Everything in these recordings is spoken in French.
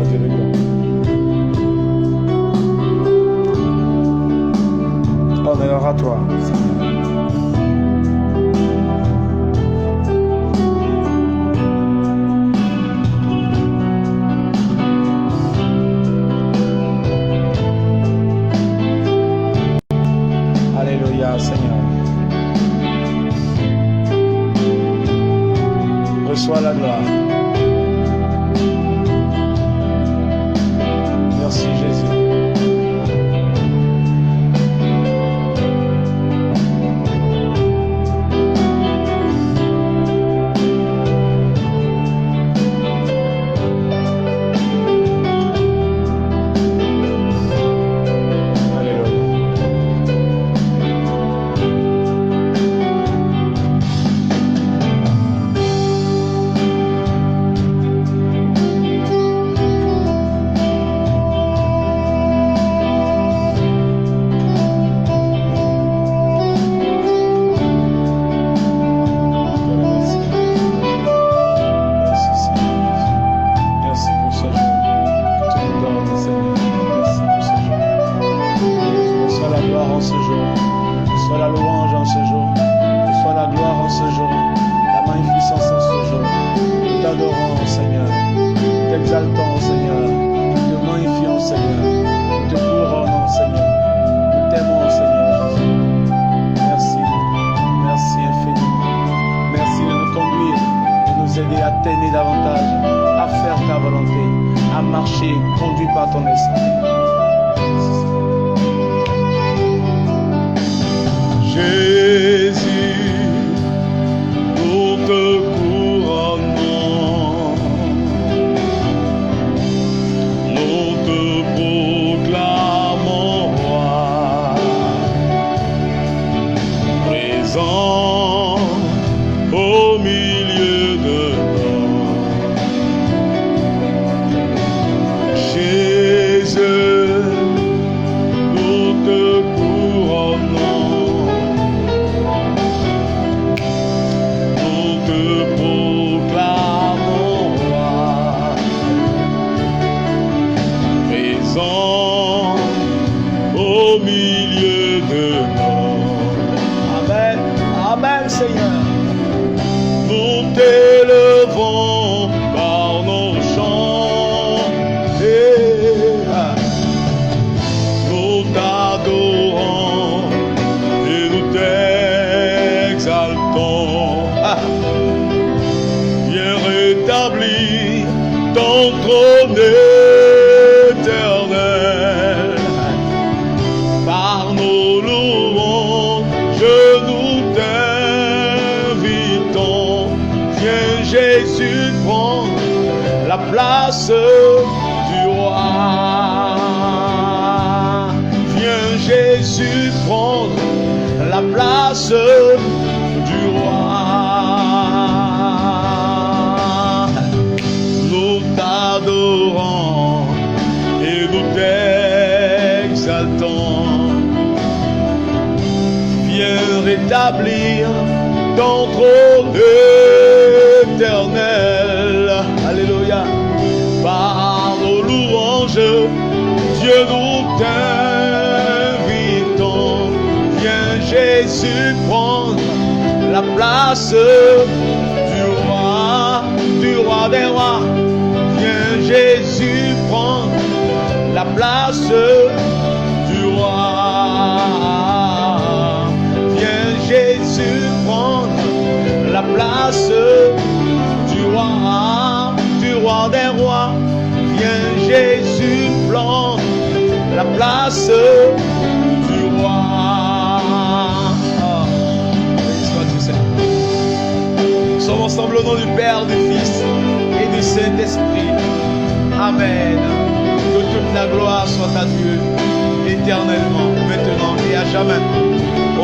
Dieu de gloire. Honneur à toi, Seigneur. Alléluia, Seigneur. Reçois la gloire. Merci, Jésus.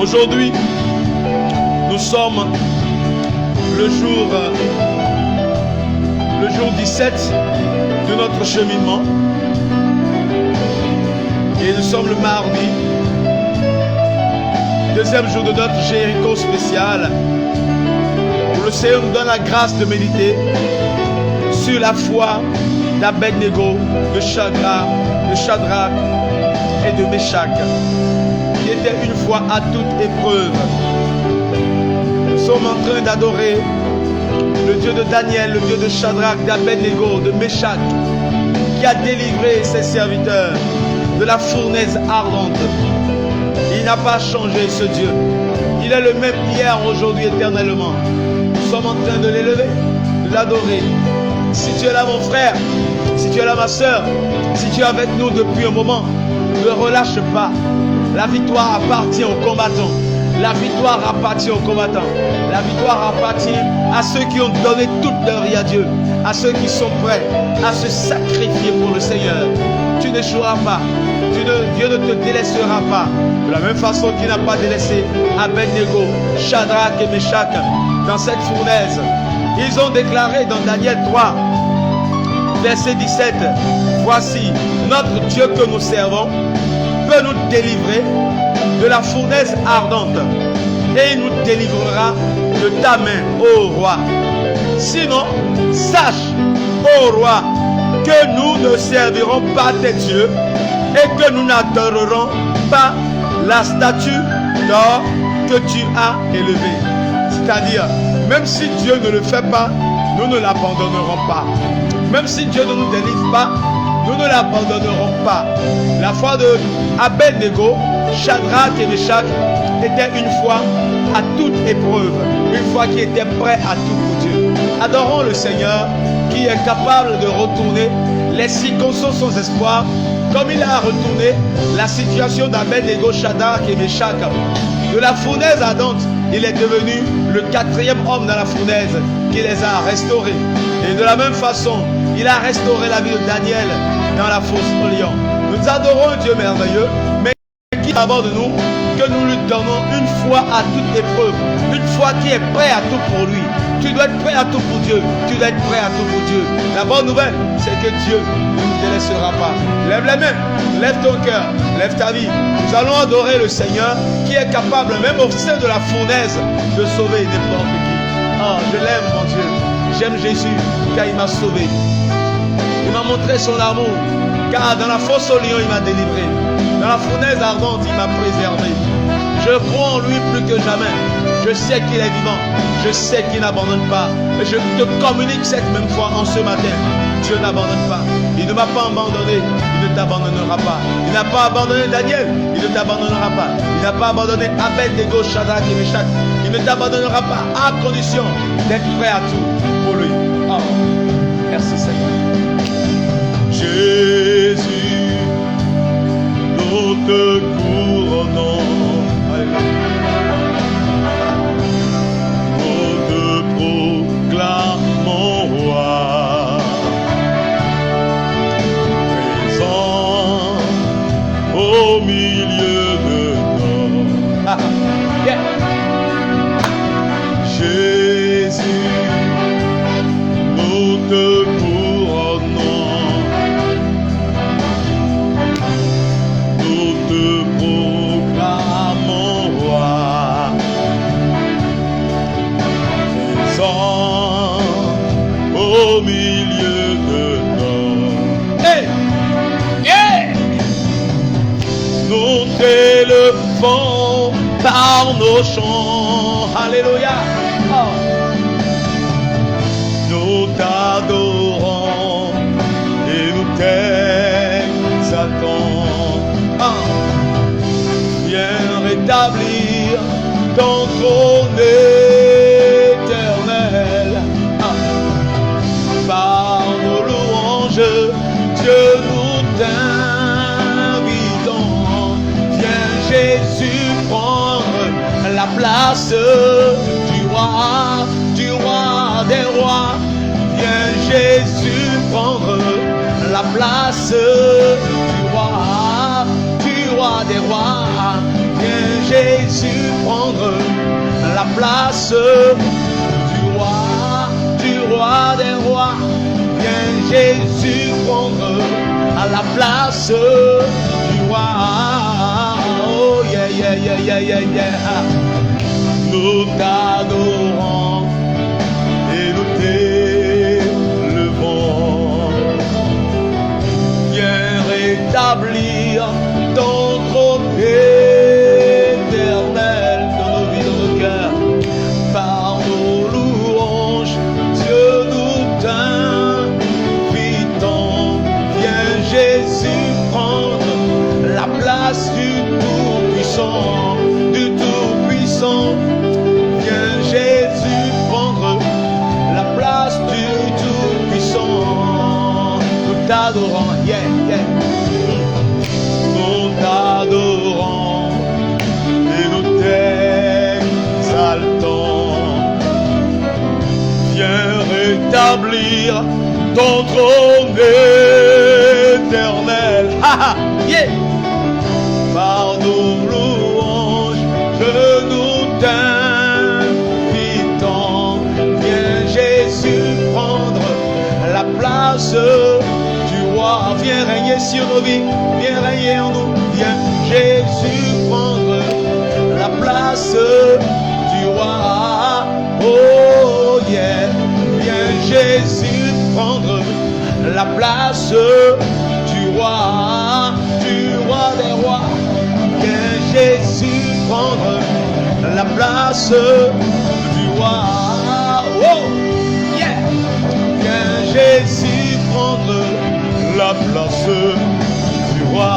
Aujourd'hui, nous sommes le jour 17 de notre cheminement et nous sommes le mardi, deuxième jour de notre Jéricho spécial, où le Seigneur nous donne la grâce de méditer sur la foi d'Abednego, de Shadrach et de Meshach, qui étaient une fois à toute épreuve. Nous sommes en train d'adorer le Dieu de Daniel, le Dieu de Shadrach, d'Abednego, de Meshach, qui a délivré ses serviteurs de la fournaise ardente. Il n'a pas changé, ce Dieu. Il est le même hier, aujourd'hui, éternellement. Nous sommes en train de l'élever, de l'adorer. Si tu es là, mon frère, si tu es là, ma soeur, si tu es avec nous depuis un moment, ne relâche pas. La victoire appartient aux combattants. La victoire appartient aux combattants. La victoire appartient à ceux qui ont donné toute leur vie à Dieu, à ceux qui sont prêts à se sacrifier pour le Seigneur. Tu n'échoueras pas. Dieu ne te délaissera pas. De la même façon qu'il n'a pas délaissé Abednego, Shadrach et Meshach dans cette fournaise. Ils ont déclaré dans Daniel 3, verset 17, voici, notre Dieu que nous servons peut nous délivrer de la fournaise ardente et il nous délivrera de ta main, ô roi. Sinon, sache, ô roi, que nous ne servirons pas tes dieux et que nous n'adorerons pas la statue d'or que tu as élevée. C'est-à-dire, même si Dieu ne le fait pas, nous ne l'abandonnerons pas. Même si Dieu ne nous délivre pas, nous ne l'abandonnerons pas. La foi de Abednego, Shadrach et Meshach était une foi à toute épreuve, une foi qui était prêt à tout pour Dieu. Adorons le Seigneur qui est capable de retourner les circonstances sans espoir, comme il a retourné la situation d'Abednego, Shadrach et Meshach. De la fournaise ardente, il est devenu le 4e homme dans la fournaise qui les a restaurés. Et de la même façon, il a restauré la vie de Daniel dans la fosse au lion. Nous adorons un Dieu merveilleux, mais qui d'abord de nous, que nous lui donnons une foi à toute épreuve, une foi qui est prêt à tout pour lui. Tu dois être prêt à tout pour Dieu. Tu dois être prêt à tout pour Dieu. La bonne nouvelle, c'est que Dieu ne nous délaissera pas. Lève les mains, lève ton cœur, lève ta vie. Nous allons adorer le Seigneur qui est capable, même au sein de la fournaise, de sauver n'importe qui. Oh, je l'aime, mon Dieu. J'aime Jésus, car il m'a sauvé. Il m'a montré son amour, car dans la fosse au lion, il m'a délivré. Dans la fournaise ardente, il m'a préservé. Je crois en lui plus que jamais. Je sais qu'il est vivant. Je sais qu'il n'abandonne pas. Et je te communique cette même foi en ce matin. Dieu n'abandonne pas. Il ne m'a pas abandonné. Il ne t'abandonnera pas. Il n'a pas abandonné Daniel. Il ne t'abandonnera pas. Il n'a pas abandonné Abednego, Shadrach et Meshach. Il ne t'abandonnera pas à condition d'être prêt à tout pour lui. Oh, merci Seigneur. Jésus, nous te couronnons. Nous te proclamons roi, présent au milieu de nous. Jésus, nous te couronnons. Nous te proclamons roi, présent au milieu de nous. Hey! Yeah! Nous t'élevons par nos chants. Alléluia! Oh. Nous t'adorons et nous t'exaltons. Viens rétablir ton trône éternel. Par nos louanges, Dieu nous t'invitons. Viens Jésus prendre la place du roi des rois. Viens Jésus prendre la place du roi des rois. Viens Jésus prendre la place du roi des rois. Viens Jésus prendre la place du roi. Oh yeah, yeah, yeah, yeah, yeah, yeah. Nous t'adorons et nous t'élevons. t'adorons, yeah, yeah. Nous t'adorons et nous t'exaltons. Viens rétablir ton trône éternel. Yeah. Par nos louanges, je nous t'invitons. Viens Jésus prendre la place du roi. Viens régner sur nos vies, viens régner en nous. Viens Jésus prendre la place du roi. Oh yeah. Viens Jésus prendre la place du roi des rois. Viens Jésus prendre la place du roi. Oh yeah. Viens Jésus prendre la place du roi.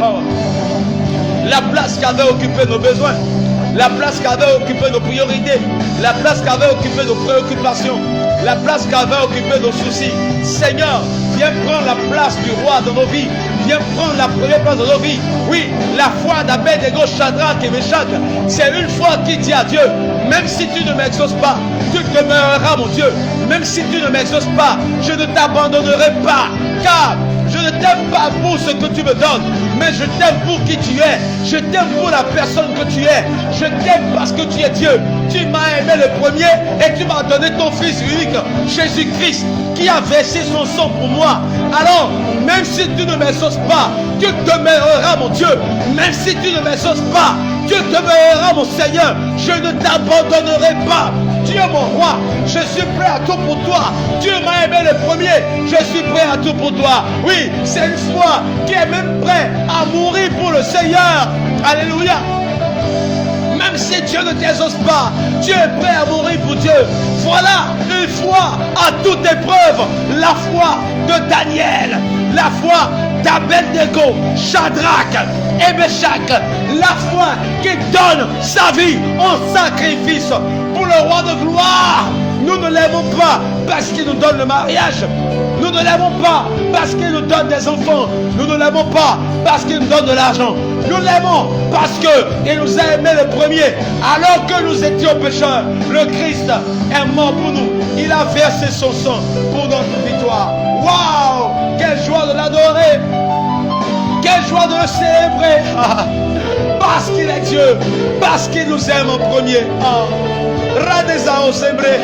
Oh. La place qu'avait occupé nos besoins, la place qu'avait occupé nos priorités, la place qu'avait occupé nos préoccupations, la place qu'avait occupé nos soucis. Seigneur, viens prendre la place du roi dans nos vies. Viens prendre la première place dans nos vies. Oui, la foi d'Abed-Nego, Shadrach et Meshach, c'est une foi qui dit à Dieu, même si tu ne m'exauces pas, tu demeureras mon Dieu. Même si tu ne m'exauces pas, je ne t'abandonnerai pas. Car je ne t'aime pas pour ce que tu me donnes, mais je t'aime pour qui tu es. Je t'aime pour la personne que tu es. Je t'aime parce que tu es Dieu. Tu m'as aimé le premier et tu m'as donné ton Fils unique, Jésus-Christ, qui a versé son sang pour moi. Alors, même si tu ne m'exauces pas, tu demeureras mon Dieu. Même si tu ne m'exauces pas, tu demeureras mon Seigneur. Je ne t'abandonnerai pas. Tu es mon roi, je suis prêt à tout pour toi. Dieu m'a aimé le premier, je suis prêt à tout pour toi. Oui, c'est une foi qui est même prêt à mourir pour le Seigneur. Alléluia. Même si Dieu ne t'exauce pas, Dieu est prêt à mourir pour Dieu. Voilà une foi à toute épreuve. La foi de Daniel, la foi d'Abed-Nego, Shadrach et Meshach. La foi qui donne sa vie en sacrifice pour le roi de gloire. Nous ne l'aimons pas parce qu'il nous donne le mariage. Nous ne l'aimons pas parce qu'il nous donne des enfants. Nous ne l'aimons pas parce qu'il nous donne de l'argent. Nous l'aimons parce qu'il nous a aimé le premier. Alors que nous étions pécheurs, le Christ est mort pour nous. Il a versé son sang pour notre victoire. Waouh! Quelle joie de l'adorer! Quelle joie de le célébrer! Parce qu'il est Dieu, parce qu'il nous aime en premier. Radeza au sembré.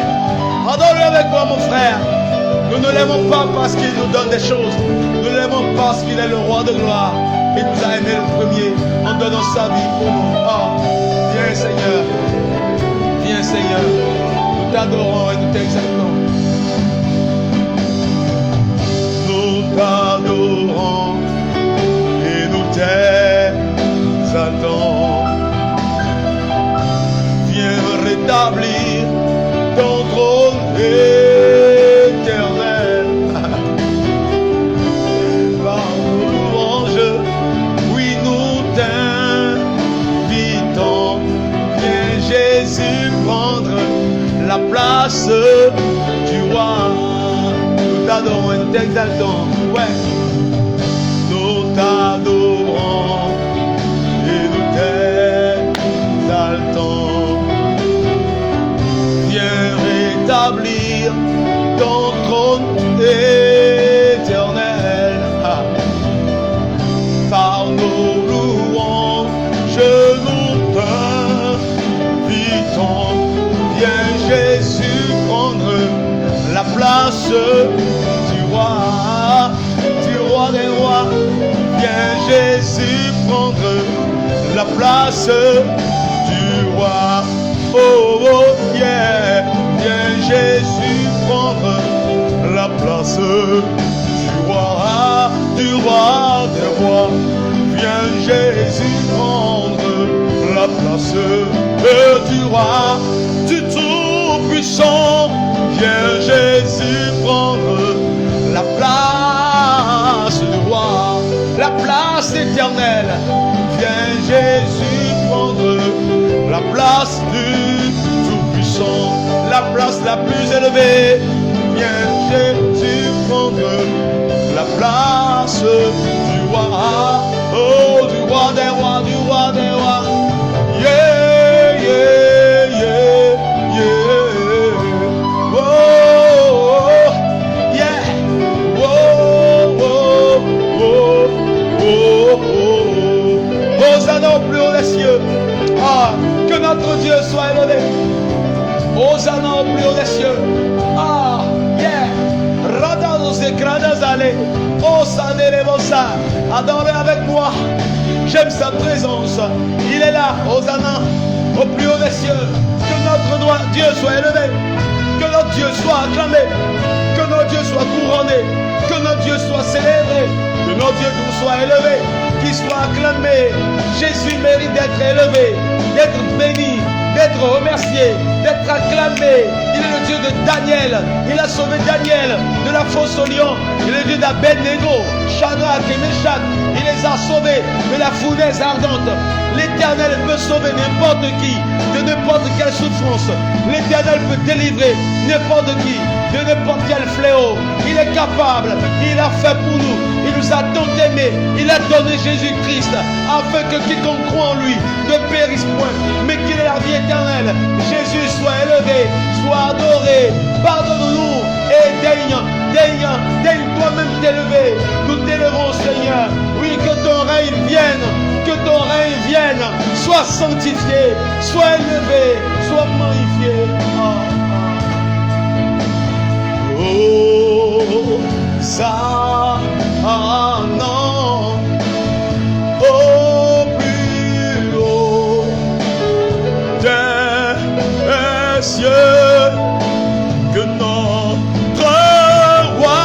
Adore avec moi mon frère. Nous ne l'aimons pas parce qu'il nous donne des choses. Nous l'aimons parce qu'il est le roi de gloire. Il nous a aimé le premier en donnant sa vie pour nous. Viens Seigneur. Viens Seigneur. Nous t'adorons et nous t'exaltons. Nous t'adorons et nous t'exaltons. Viens rétablir ton trône éternel. Par nos louanges, oui nous t'invitons. Viens Jésus prendre la place du roi. Nous t'adorons et nous t'exaltons. Ouais. Nous t'adorons et nous t'exaltons. Viens rétablir ton trône éternel. Par nos louanges, nous t'invitons. Viens Jésus prendre la place du roi des rois. Viens Jésus prendre la place du roi. Oh, oh yeah. Viens Jésus prendre la place du roi des rois. Viens Jésus prendre la place du roi, du tout-puissant. Viens Jésus prendre la place du roi, la place éternelle. Viens Jésus prendre la place du tout-puissant, la place la plus élevée. Viens Jésus prendre la place du roi. Oh, du roi des rois, du roi des rois. Yeah, yeah, yeah, yeah. Oh, oh, yeah. Oh, oh, oh, oh, oh. Hosanna au plus haut des cieux. Ah, que notre Dieu soit élevé. Hosanna au plus haut des cieux. Ah, yeah. Radados et cradas allez. Hosanna les bossa. Adorez avec moi. J'aime sa présence. Il est là. Hosanna au plus haut des cieux. Que notre Dieu soit élevé. Que notre Dieu soit acclamé. Que notre Dieu soit couronné. Que notre Dieu soit célébré. Que notre Dieu soit élevé. Qu'il soit acclamé. Jésus mérite d'être élevé, d'être béni, d'être remercié, d'être acclamé. Il est le Dieu de Daniel. Il a sauvé Daniel de la fosse au lion. Il est le Dieu d'Abednego, Shadrach et Meshach. Il les a sauvés de la fournaise ardente. L'Éternel peut sauver n'importe qui de n'importe quelle souffrance. L'Éternel peut délivrer n'importe qui de n'importe quel fléau. Il est capable. Il a fait pour nous. Il nous a tant aimés. Il a donné Jésus-Christ afin que quiconque croit en lui ne périsse point, mais qu'il ait la vie éternelle. Jésus soit élevé, soit adoré. Pardonne-nous et daigne toi-même t'élever. Nous t'élevons, Seigneur. Oui, que ton règne vienne. Que ton règne vienne. Sois sanctifié, sois élevé, sois magnifié. Oh, ça, ah non, au plus haut des cieux, que notre roi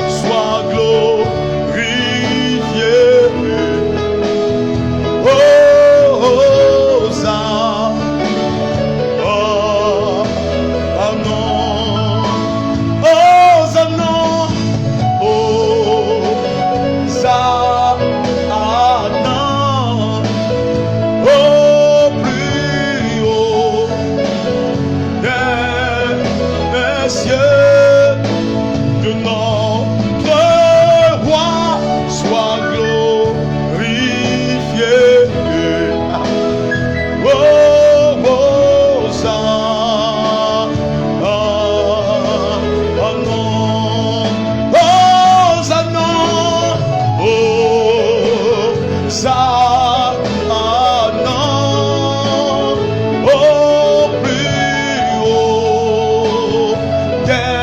soit glorifié. Oh, ça, oh, ah non. Hosanna, oh, Hosanna, au plus haut des cieux, que notre roi soit glorifié. Oh, Hosanna. Au plus haut des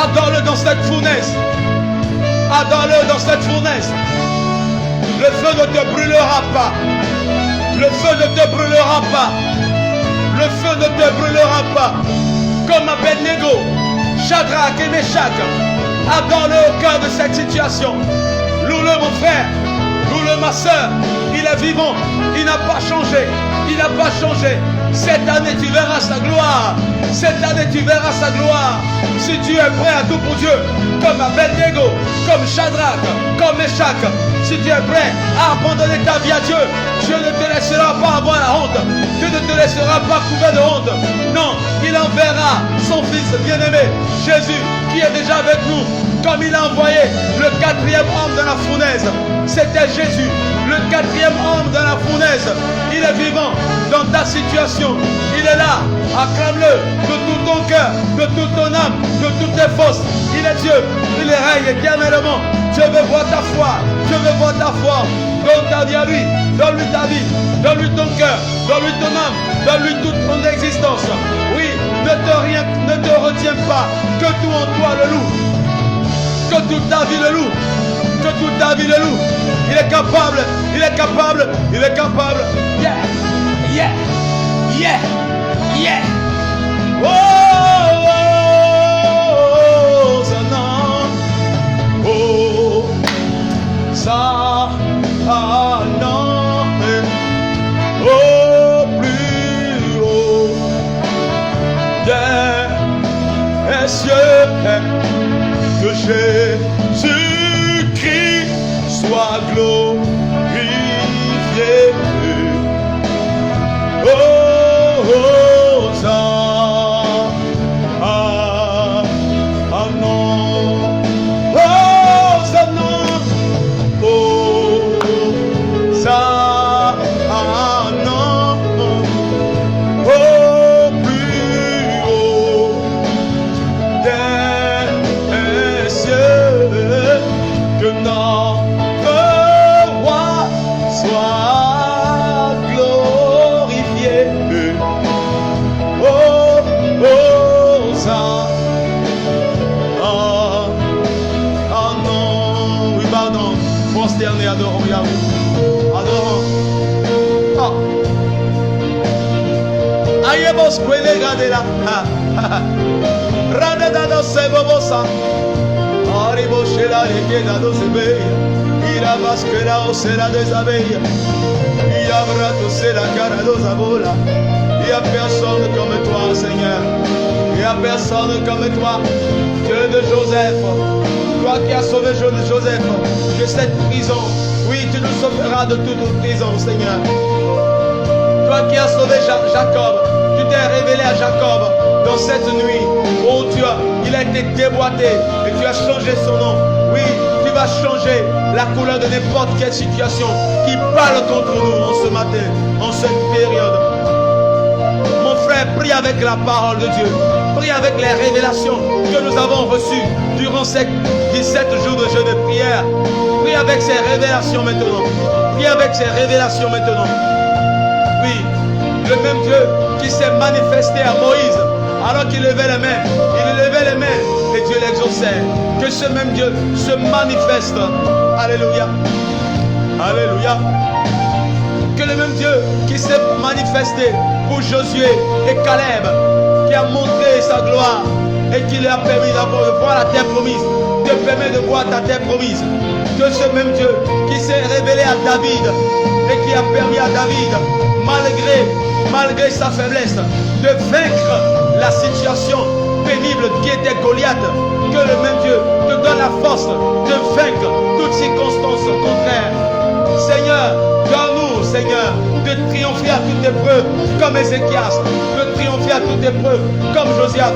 Adore-le dans cette fournaise. Adore-le dans cette fournaise. Le feu ne te brûlera pas. Le feu ne te brûlera pas. Le feu ne te brûlera pas. Comme Abednego, Shadrach et Meshach. Adore-le au cœur de cette situation. Loue-le mon frère. Loue-le ma soeur. Il est vivant. Il n'a pas changé. Il n'a pas changé. Cette année tu verras sa gloire. Cette année tu verras sa gloire. Si tu es prêt à tout pour Dieu, comme Abednego, comme Shadrach, comme Meshach, si tu es prêt à abandonner ta vie à Dieu, Dieu ne te laissera pas avoir la honte. Dieu ne te laissera pas couvert de honte. Non, il enverra son fils bien-aimé, Jésus, qui est déjà avec nous. Comme il a envoyé le 4e homme dans la fournaise. C'était Jésus, le 4e homme dans la fournaise. Il est vivant dans ta situation. Il est là. Acclame-le de tout ton cœur, de toute ton âme, de toutes tes forces. Il est Dieu. Il règne éternellement. Dieu veut voir ta foi. Dieu veut voir ta foi. Donne ta vie à lui. Donne-lui ta vie. Donne-lui ton cœur. Donne-lui ton âme. Donne-lui toute ton existence. Oui, ne te retiens pas. Que tout en toi le loue. Que toute ta vie le loue. Que toute ta vie le loue. Il est capable. Il est capable. Il est capable. Yeah. Yeah. Yeah. Yeah. Oh, Zana. Oh, Zana. Oh, plus haut des cieux, que Jésus-Christ soit glorifié. Oh, adorons Yahweh. Adorons. Oh. Ayemos kwele gadela. Rada da sebobosa. Arribo shela lekeda do sebeya. Ira vasquera o será desabeia. E abra tu será cara dos abola. Il n'y a personne comme toi, Seigneur. Il n'y a personne comme toi. Dieu de Joseph. Toi qui as sauvé Joseph de cette prison. Oui, tu nous sauveras de toute prison, Seigneur. Toi qui as sauvé Jacob. Tu t'es révélé à Jacob dans cette nuit. Oh Dieu, il a été déboîté et tu as changé son nom. Oui, tu vas changer la couleur de n'importe quelle situation qui parle contre nous en ce matin, en cette période. Mon frère, prie avec la parole de Dieu. Prie avec les révélations que nous avons reçues durant ces 17 jours de jeûne de prière. Prie avec ces révélations maintenant. Prie avec ces révélations maintenant. Oui, le même Dieu qui s'est manifesté à Moïse alors qu'il levait les mains. Il levait les mains et Dieu l'exauçait. Que ce même Dieu se manifeste. Alléluia. Alléluia. Que le même Dieu qui s'est manifesté pour Josué et Caleb, qui a montré sa gloire et qui leur a permis de voir la terre promise, te permet de voir ta terre promise. Que ce même Dieu qui s'est révélé à David et qui a permis à David, malgré sa faiblesse, de vaincre la situation pénible qui était Goliath, que le même Dieu te donne la force de vaincre toutes circonstances contraires. Seigneur, donne-nous, Seigneur, de triompher à toute épreuve comme Ézéchias, de triompher à toute épreuve comme Josias.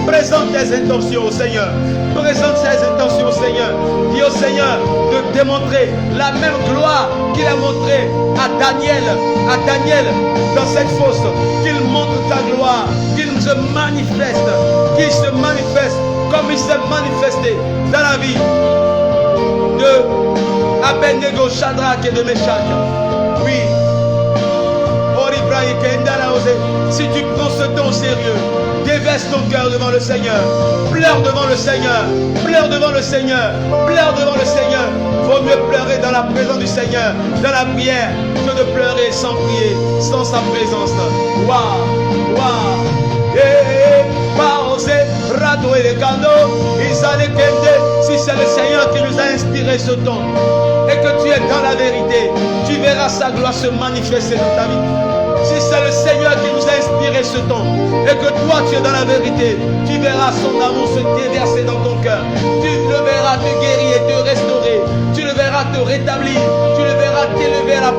Présente tes intentions au Seigneur. Présente ses intentions au Seigneur. Dis au Seigneur de démontrer la même gloire qu'il a montrée à Daniel dans cette fosse. Qu'il montre ta gloire, qu'il se manifeste comme il s'est manifesté dans la vie de Abednego, Shadrach et de Meshach. Oui. Si tu prends ce temps au sérieux, Baisse ton cœur devant le Seigneur. Pleure devant le Seigneur. Pleure devant le Seigneur. Pleure devant le Seigneur. Vaut mieux pleurer dans la présence du Seigneur, dans la prière, que de pleurer sans prier, sans sa présence. Waouh, waouh. Si c'est le Seigneur qui nous a inspiré ce don et que tu es dans la vérité, tu verras sa gloire se manifester dans ta vie. Si c'est le Seigneur qui nous a inspiré ce don et que toi tu es dans la vérité, tu verras son amour se déverser dans ton cœur. Tu le verras te guérir et te restaurer. Tu le verras te rétablir. Tu le verras t'élever à la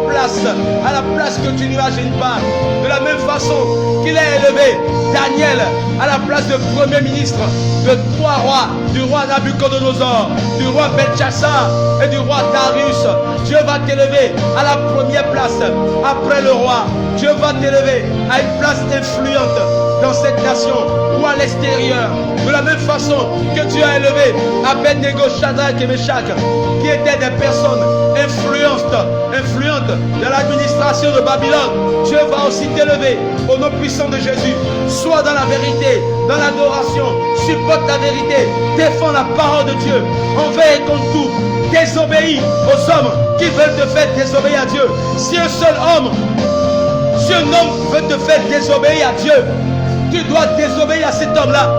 place que tu n'imagines pas. De la même façon qu'il a élevé Daniel à la place de premier ministre de 3 rois, du roi Nabucodonosor, du roi Belchassar et du roi Darius. Dieu va t'élever à la première place après le roi. Dieu va t'élever à une place influente dans cette nation ou à l'extérieur. De la même façon que tu as élevé Abednego, Shadrach et Meshach, qui étaient des personnes influentes de l'administration de Babylone, Dieu va aussi t'élever au nom puissant de Jésus. Sois dans la vérité, dans l'adoration, supporte la vérité, défends la parole de Dieu, envers et contre tout, désobéis aux hommes qui veulent te faire désobéir à Dieu. Si un seul homme, si un homme veut te faire désobéir à Dieu, tu dois désobéir à cet homme-là.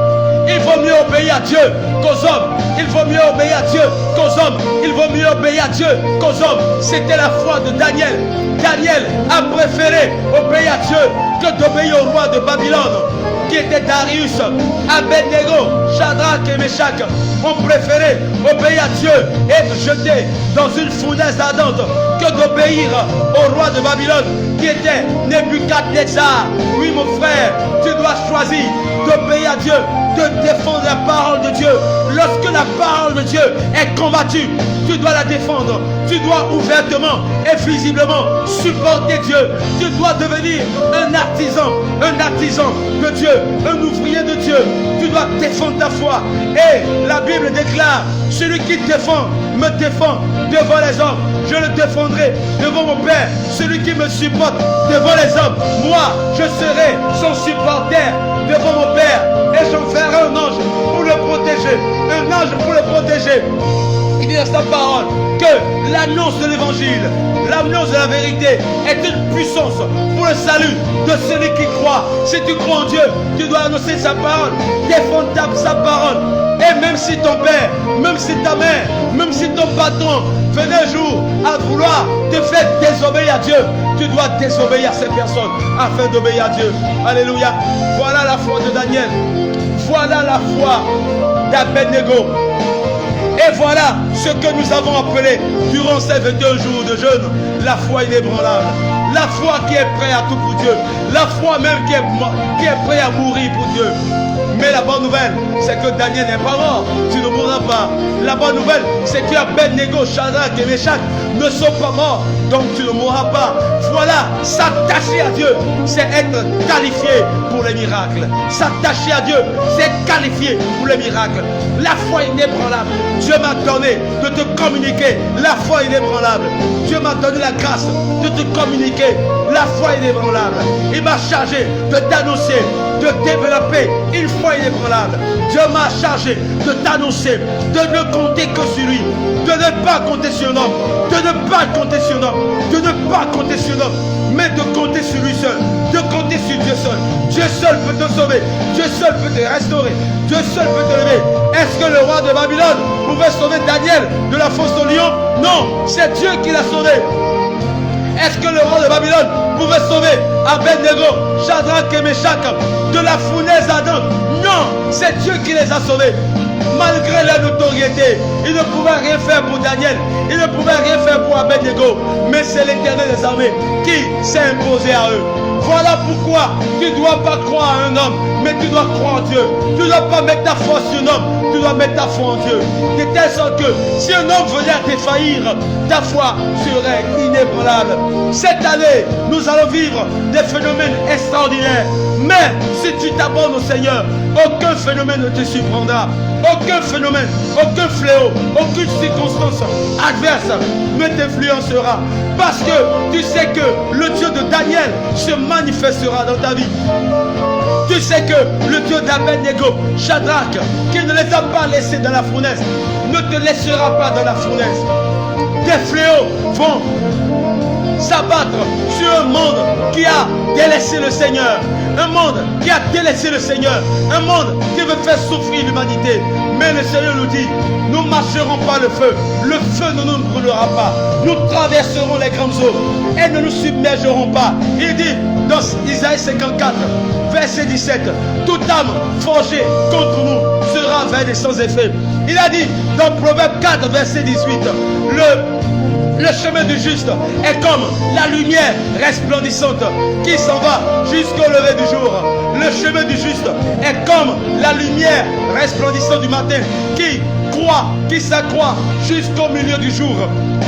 Il vaut mieux obéir à Dieu qu'aux hommes. Il vaut mieux obéir à Dieu qu'aux hommes. Il vaut mieux obéir à Dieu qu'aux hommes. C'était la foi de Daniel. Daniel a préféré obéir à Dieu que d'obéir au roi de Babylone, qui était Darius. Abednego, Shadrach et Meshach ont préféré obéir à Dieu et être jetés dans une fournaise ardente que d'obéir au roi de Babylone, qui était Nebuchadnezzar. Oui, mon frère, tu dois choisir d'obéir à Dieu, de défendre la parole de Dieu. Lorsque la parole de Dieu est combattue, tu dois la défendre. Tu dois ouvertement et visiblement supporter Dieu. Tu dois devenir un artisan de Dieu, un ouvrier de Dieu. Tu dois défendre ta foi. Et la Bible déclare, celui qui défend, me défend devant les hommes. Je le défendrai devant mon Père. Celui qui me supporte devant les hommes, moi, je serai son supporter devant mon Père. Et j'en ferai un ange pour le protéger. Un ange pour le protéger. Il dit dans sa parole que l'annonce de l'évangile, l'annonce de la vérité est une puissance pour le salut de celui qui croit. Si tu crois en Dieu, tu dois annoncer sa parole, défendre sa parole. Et même si ton père, même si ta mère, même si ton patron venait un jour à vouloir te faire désobéir à Dieu, tu dois désobéir à ces personnes afin d'obéir à Dieu. Alléluia. Voilà la foi de Daniel. Voilà la foi d'Abednego. Et voilà ce que nous avons appelé durant ces 22 jours de jeûne, la foi inébranlable. La foi qui est prête à tout pour Dieu. La foi même qui est prête à mourir pour Dieu. Mais la bonne nouvelle, c'est que Daniel n'est pas mort. Tu ne mourras pas. La bonne nouvelle, c'est que Abednego, Shadrach et Meshach ne sont pas morts. Donc tu ne mourras pas. Voilà, s'attacher à Dieu, c'est être qualifié pour les miracles. S'attacher à Dieu, c'est être qualifié pour les miracles. La foi inébranlable. Dieu m'a donné de te communiquer la foi inébranlable. Dieu m'a donné la grâce de te communiquer la foi inébranlable. Il m'a chargé de t'annoncer, de développer une foi inébranlable. Dieu m'a chargé de t'annoncer, de ne compter que sur lui, de ne pas compter sur l'homme, de ne pas compter sur l'homme, de ne pas compter sur l'homme, mais de compter sur lui seul, de compter sur Dieu seul. Dieu seul peut te sauver, Dieu seul peut te restaurer, Dieu seul peut te lever. Est-ce que le roi de Babylone pouvait sauver Daniel de la fosse au lion? Non, c'est Dieu qui l'a sauvé. Est-ce que le roi de Babylone pouvait sauver Abednego, Shadrach et Meshach de la fournaise ardente? Non, c'est Dieu qui les a sauvés. Malgré la notoriété, il ne pouvait rien faire pour Daniel, il ne pouvait rien faire pour Abednego, mais c'est l'Éternel des armées qui s'est imposé à eux. Voilà pourquoi tu ne dois pas croire à un homme, mais tu dois croire en Dieu. Tu ne dois pas mettre ta foi sur un homme, tu dois mettre ta foi en Dieu. De telle sorte que si un homme venait à défaillir, ta foi serait inébranlable. Cette année, nous allons vivre des phénomènes extraordinaires. Mais si tu t'abonnes au Seigneur, aucun phénomène ne te surprendra. Aucun phénomène, aucun fléau, aucune circonstance adverse ne t'influencera. Parce que tu sais que le Dieu de Daniel se manifestera dans ta vie. Tu sais que le Dieu d'Abednego, Shadrach, qui ne les a pas laissés dans la fournaise, ne te laissera pas dans la fournaise. Des fléaux vont s'abattre sur un monde qui a délaissé le Seigneur. Un monde qui a délaissé le Seigneur. Un monde qui veut faire souffrir l'humanité. Mais le Seigneur nous dit, nous ne marcherons pas le feu. Le feu ne nous brûlera pas. Nous traverserons les grandes eaux et ne nous submergerons pas. Il dit dans Isaïe 54, verset 17, toute âme forgée contre nous sera vaine et sans effet. Il a dit dans Proverbe 4, verset 18, le chemin du juste est comme la lumière resplendissante qui s'en va jusqu'au lever du jour. Le chemin du juste est comme la lumière resplendissante du matin qui croît, qui s'accroît jusqu'au milieu du jour.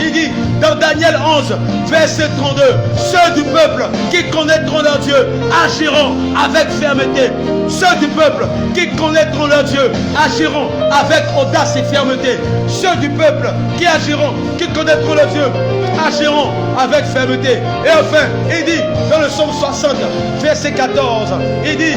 Il dit dans Daniel 11, verset 32, ceux du peuple qui connaîtront leur Dieu agiront avec fermeté. Ceux du peuple qui connaîtront leur Dieu agiront avec audace et fermeté. Ceux du peuple qui agiront, qui connaîtront leur Dieu agiront avec fermeté. Et enfin, il dit dans le psaume 60, verset 14, il dit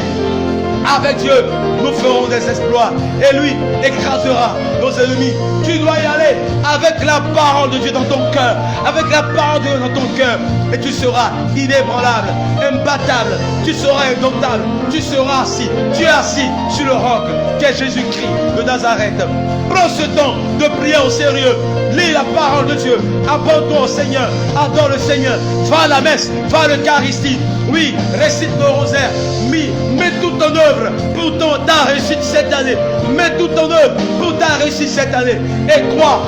avec Dieu, nous ferons des exploits et lui écrasera nos ennemis. Tu dois y aller avec la parole de Dieu dans ton cœur, avec la parole de Dieu dans ton cœur, et tu seras inébranlable, imbattable, tu seras indomptable, tu seras assis, tu es assis sur le roc qu'est Jésus-Christ de Nazareth. Prends ce temps de prière au sérieux, lis la parole de Dieu, abonne-toi au Seigneur, adore le Seigneur, va à la messe, va à l'Eucharistie, oui, récite le rosaire, mets tout en œuvre pour ta réussite cette année, mets tout en œuvre pour ta réussite cette année, et crois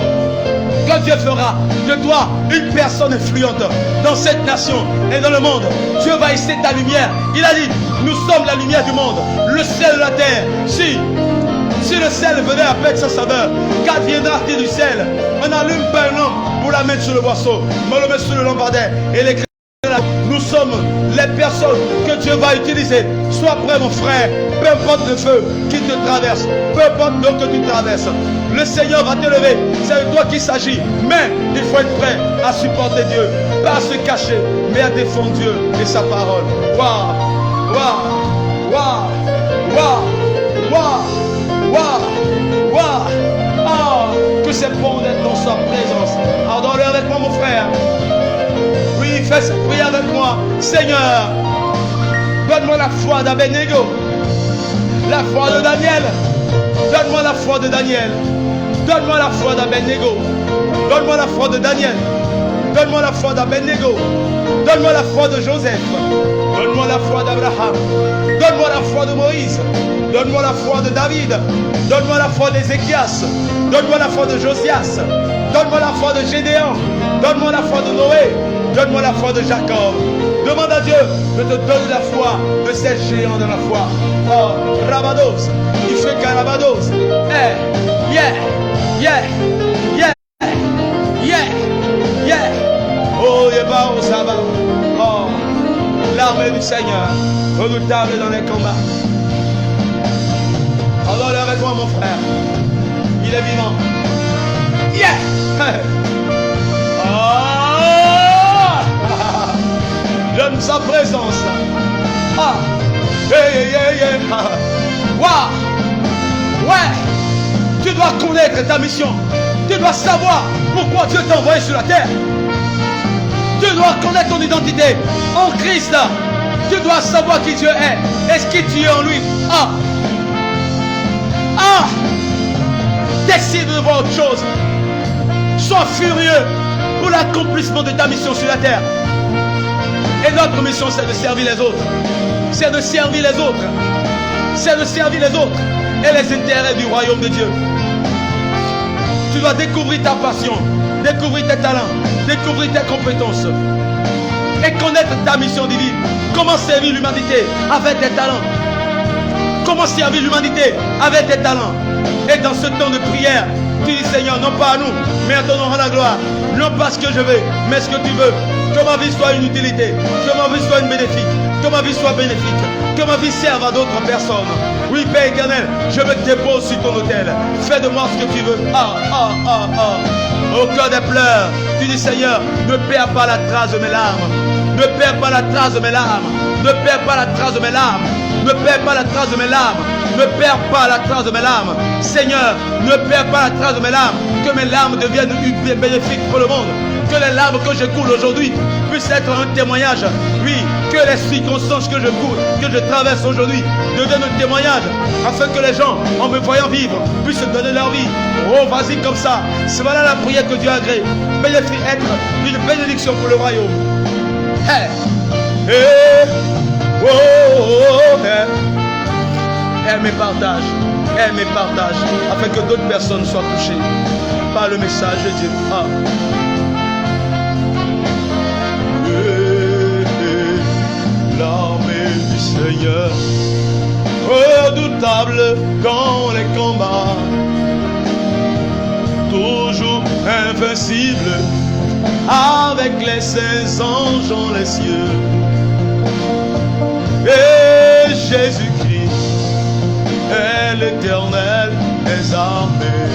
que Dieu fera de toi une personne influente dans cette nation et dans le monde. Dieu va hisser ta lumière. Il a dit, nous sommes la lumière du monde, le sel de la terre. Si le sel venait à perdre sa saveur, qu'adviendra-t-il du sel? On allume pas un lampe pour la mettre sur le boisseau, mais on le met sur le lampadaire et les nous sommes les personnes que Dieu va utiliser. Sois prêt mon frère, peu importe le feu qui te traverse, peu importe l'eau que tu traverses, le Seigneur va te lever, c'est de toi qu'il s'agit. Mais il faut être prêt à supporter Dieu, pas à se cacher, mais à défendre Dieu et sa parole. Waouh, waouh, waouh, waouh, waouh, waouh, waouh. Oh, que c'est bon d'être dans sa présence. Adore-le avec moi mon frère. Fais cette prière avec moi. Seigneur, donne-moi la foi d'Abednego, la foi de Daniel. Donne-moi la foi de Daniel. Donne-moi la foi d'Abednego. Donne-moi la foi de Daniel. Donne-moi la foi d'Abednego. Donne-moi la foi de Joseph. Donne-moi la foi d'Abraham. Donne-moi la foi de Moïse. Donne-moi la foi de David. Donne-moi la foi d'Ézéchias. Donne-moi la foi de Josias. Donne-moi la foi de Gédéon. Donne-moi la foi de Noé. Donne-moi la foi de Jacob. Demande à Dieu de te donner la foi de ces géants de la foi. Oh, Rabados, il fait Carabados. Yeah, yeah, yeah, yeah, yeah. Oh, Yeba, oh, Saba. Oh, l'armée du Seigneur, redoutable dans les combats. Adore-le avec moi, mon frère. Il est vivant. Yeah. Oh. J'aime sa présence. Ah, yeah. Waouh, ouais. Tu dois connaître ta mission. Tu dois savoir pourquoi Dieu t'a envoyé sur la terre. Tu dois connaître ton identité en Christ. Tu dois savoir qui Dieu est et ce qui tu es en lui. Décide de voir autre chose. Sois furieux pour l'accomplissement de ta mission sur la terre. Et notre mission, c'est de servir les autres. C'est de servir les autres. C'est de servir les autres et les intérêts du royaume de Dieu. Tu dois découvrir ta passion, découvrir tes talents, découvrir tes compétences et connaître ta mission divine. Comment servir l'humanité avec tes talents. Comment servir l'humanité avec tes talents. Et dans ce temps de prière, tu dis Seigneur, non pas à nous, mais à ton nom la gloire. Non pas ce que je veux, mais ce que tu veux. Que ma vie soit une utilité, que ma vie soit une bénéfique, que ma vie soit bénéfique, que ma vie serve à d'autres personnes. Oui, Père éternel, je me dépose sur ton autel. Fais de moi ce que tu veux. Au cœur des pleurs, tu dis Seigneur, ne perds pas la trace de mes larmes. Ne perds pas la trace de mes larmes. Ne perds pas la trace de mes larmes. Ne perds pas la trace de mes larmes. Ne perds pas la trace de mes larmes. Seigneur, ne perds pas la trace de mes larmes. Que mes larmes deviennent bénéfiques pour le monde. Que les larmes que je coule aujourd'hui puissent être un témoignage. Oui, que les circonstances que je coule, que je traverse aujourd'hui deviennent un témoignage. Afin que les gens, en me voyant vivre, puissent donner leur vie. Oh, vas-y comme ça. C'est voilà la prière que Dieu a agréée. Bénéfique, être une bénédiction pour le royaume. Hey. Hey. Oh, oh, hey. Aime et partage. Aime et partage. Afin que d'autres personnes soient touchées par le message de Dieu. Ah. L'armée du Seigneur, redoutable dans les combats, toujours invincible, avec les saints anges en les cieux. Et Jésus-Christ est l'Éternel des armées,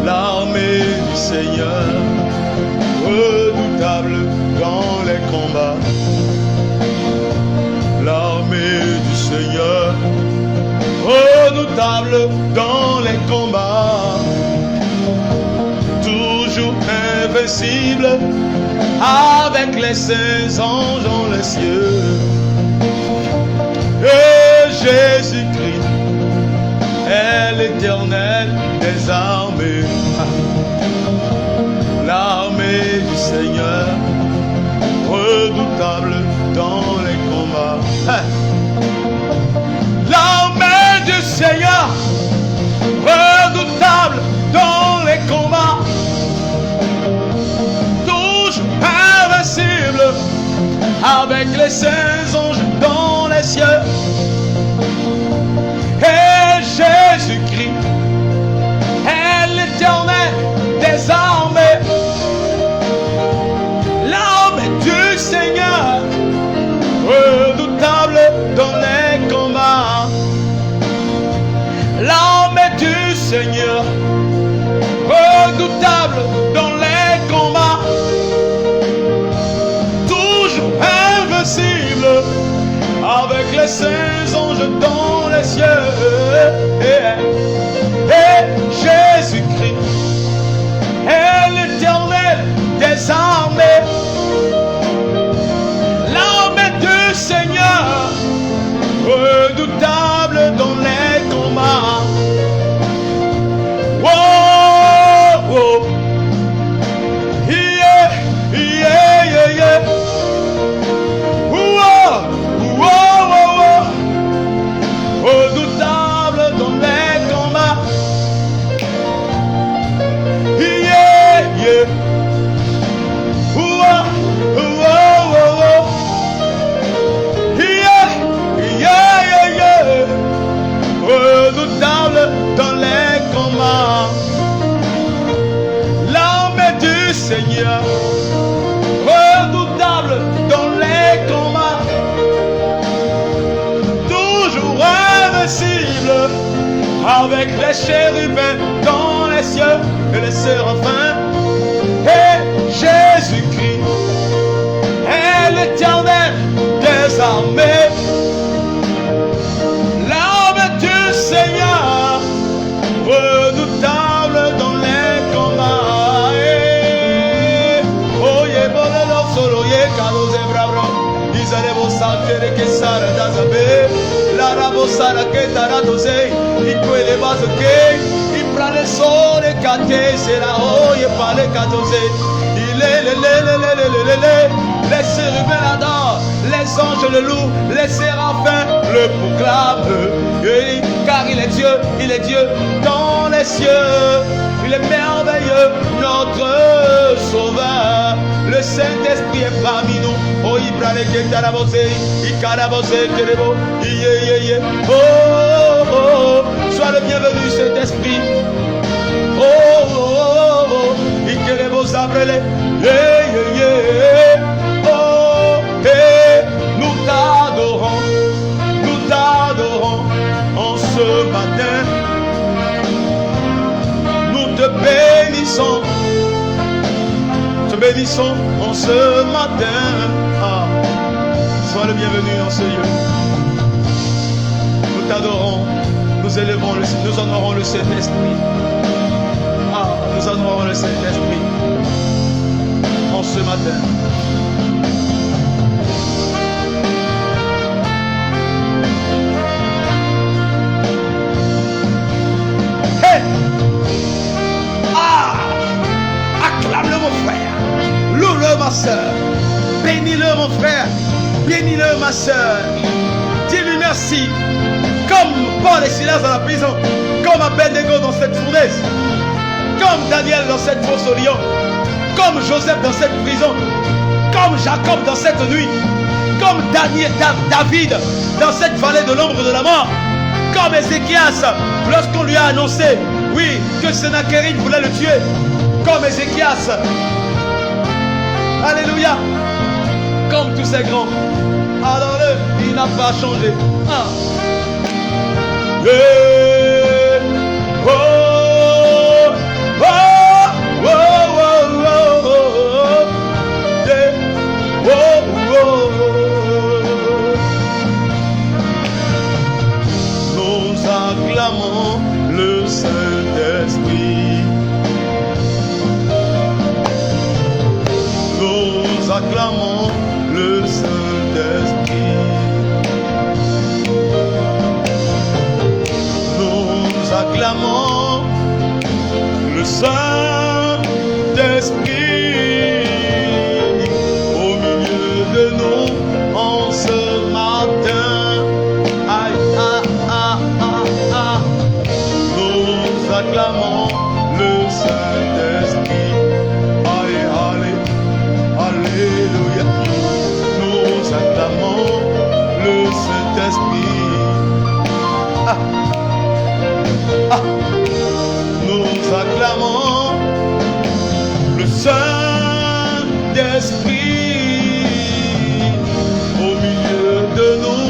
l'armée du Seigneur, redoutable dans les combats, l'armée du Seigneur, redoutable dans les combats, toujours invincible, avec les saints anges en les cieux. Et Jésus-Christ est l'Éternel des armées, l'armée du Seigneur, redoutable dans les combats. L'armée du Seigneur, redoutable dans les combats, toujours invincible, avec les saints anges dans les cieux. Et Jésus-Christ est l'Éternel des armées, l'armée du Seigneur, redoutable dans les combats, l'armée du Seigneur, redoutable dans les combats, toujours invincible, avec les saints anges dans les cieux. Et Jésus-Christ est l'Éternel des armées, l'armée du Seigneur, redoutable dans les combats. Oh, oh. Yeah, yeah, yeah, yeah. Oh, oh, oh, oh. Redoutable dans les combats. Yeah, yeah. Oh, oh, oh, oh. Yeah, yeah, yeah, yeah. Redoutable dans les combats, l'armée du Seigneur, redoutable dans les combats, toujours invincible, avec les chérubins dans les cieux et les séraphins. Et Jésus-Christ est l'Éternel des armées, l'armée du Seigneur, redoutable dans les combats. Oh, yeah, bolelo solo, yeah, cados de bravo. Isarebo santere que sara dazabe, la rabo sara que taratose, y puede más que, y prane sole cate, será hoy, pale catose, y les chérubins l'adorent, les anges le louent, les séraphins le proclament. Car il est Dieu dans les cieux, il est merveilleux, notre Sauveur. Le Saint-Esprit est parmi nous. Oh, il prend les quêtes à la bosée, il carabose, terebo, oh, oh, oh, sois le bienvenu, Saint-Esprit. Oh, oh, oh, oh, il terebo, sabrele, oh, hey, nous t'adorons en ce matin, nous te bénissons. Ce bénissons en ce matin. Ah, sois le bienvenu en ce lieu. Nous t'adorons, nous élevons, nous honorons le Saint-Esprit. Ah, nous honorons le Saint-Esprit en ce matin. Hey! Ah! Acclame-le mon frère, loue-le ma soeur, bénis-le mon frère, bénis-le ma soeur, dis-lui merci. Comme Paul et Silas dans la prison, comme Abednego dans cette fournaise, comme Daniel dans cette fosse au lion, comme Joseph dans cette prison, comme Jacob dans cette nuit, comme David dans cette vallée de l'ombre de la mort, comme Ézéchias lorsqu'on lui a annoncé, oui, que Sennacherib voulait le tuer, comme Ézéchias, alléluia, comme tous ces grands, adore-le, il n'a pas changé. Ah. Yeah. Oh, oh, oh, oh, oh, oh. Yeah. Oh, oh, oh. Nous acclamons le Saint-Esprit. Nous acclamons le Saint-Esprit. Acclamons le Saint-Esprit au milieu de nous en ce matin. Aïe, ah, ah, ah, ah. Nous acclamons le Saint-Esprit. Aïe, allez, alléluia. Nous acclamons le Saint-Esprit. Ah. Ah, nous acclamons le Saint-Esprit au milieu de nous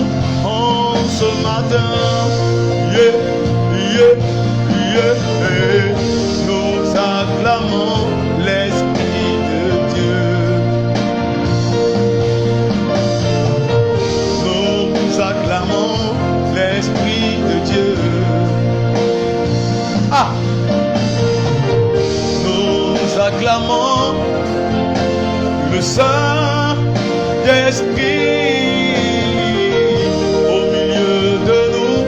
en ce matin. Yeah, yeah, yeah. Nous acclamons l'Esprit de Dieu. Nous acclamons l'Esprit de Dieu. Ah. Nous acclamons le Saint-Esprit au milieu de nous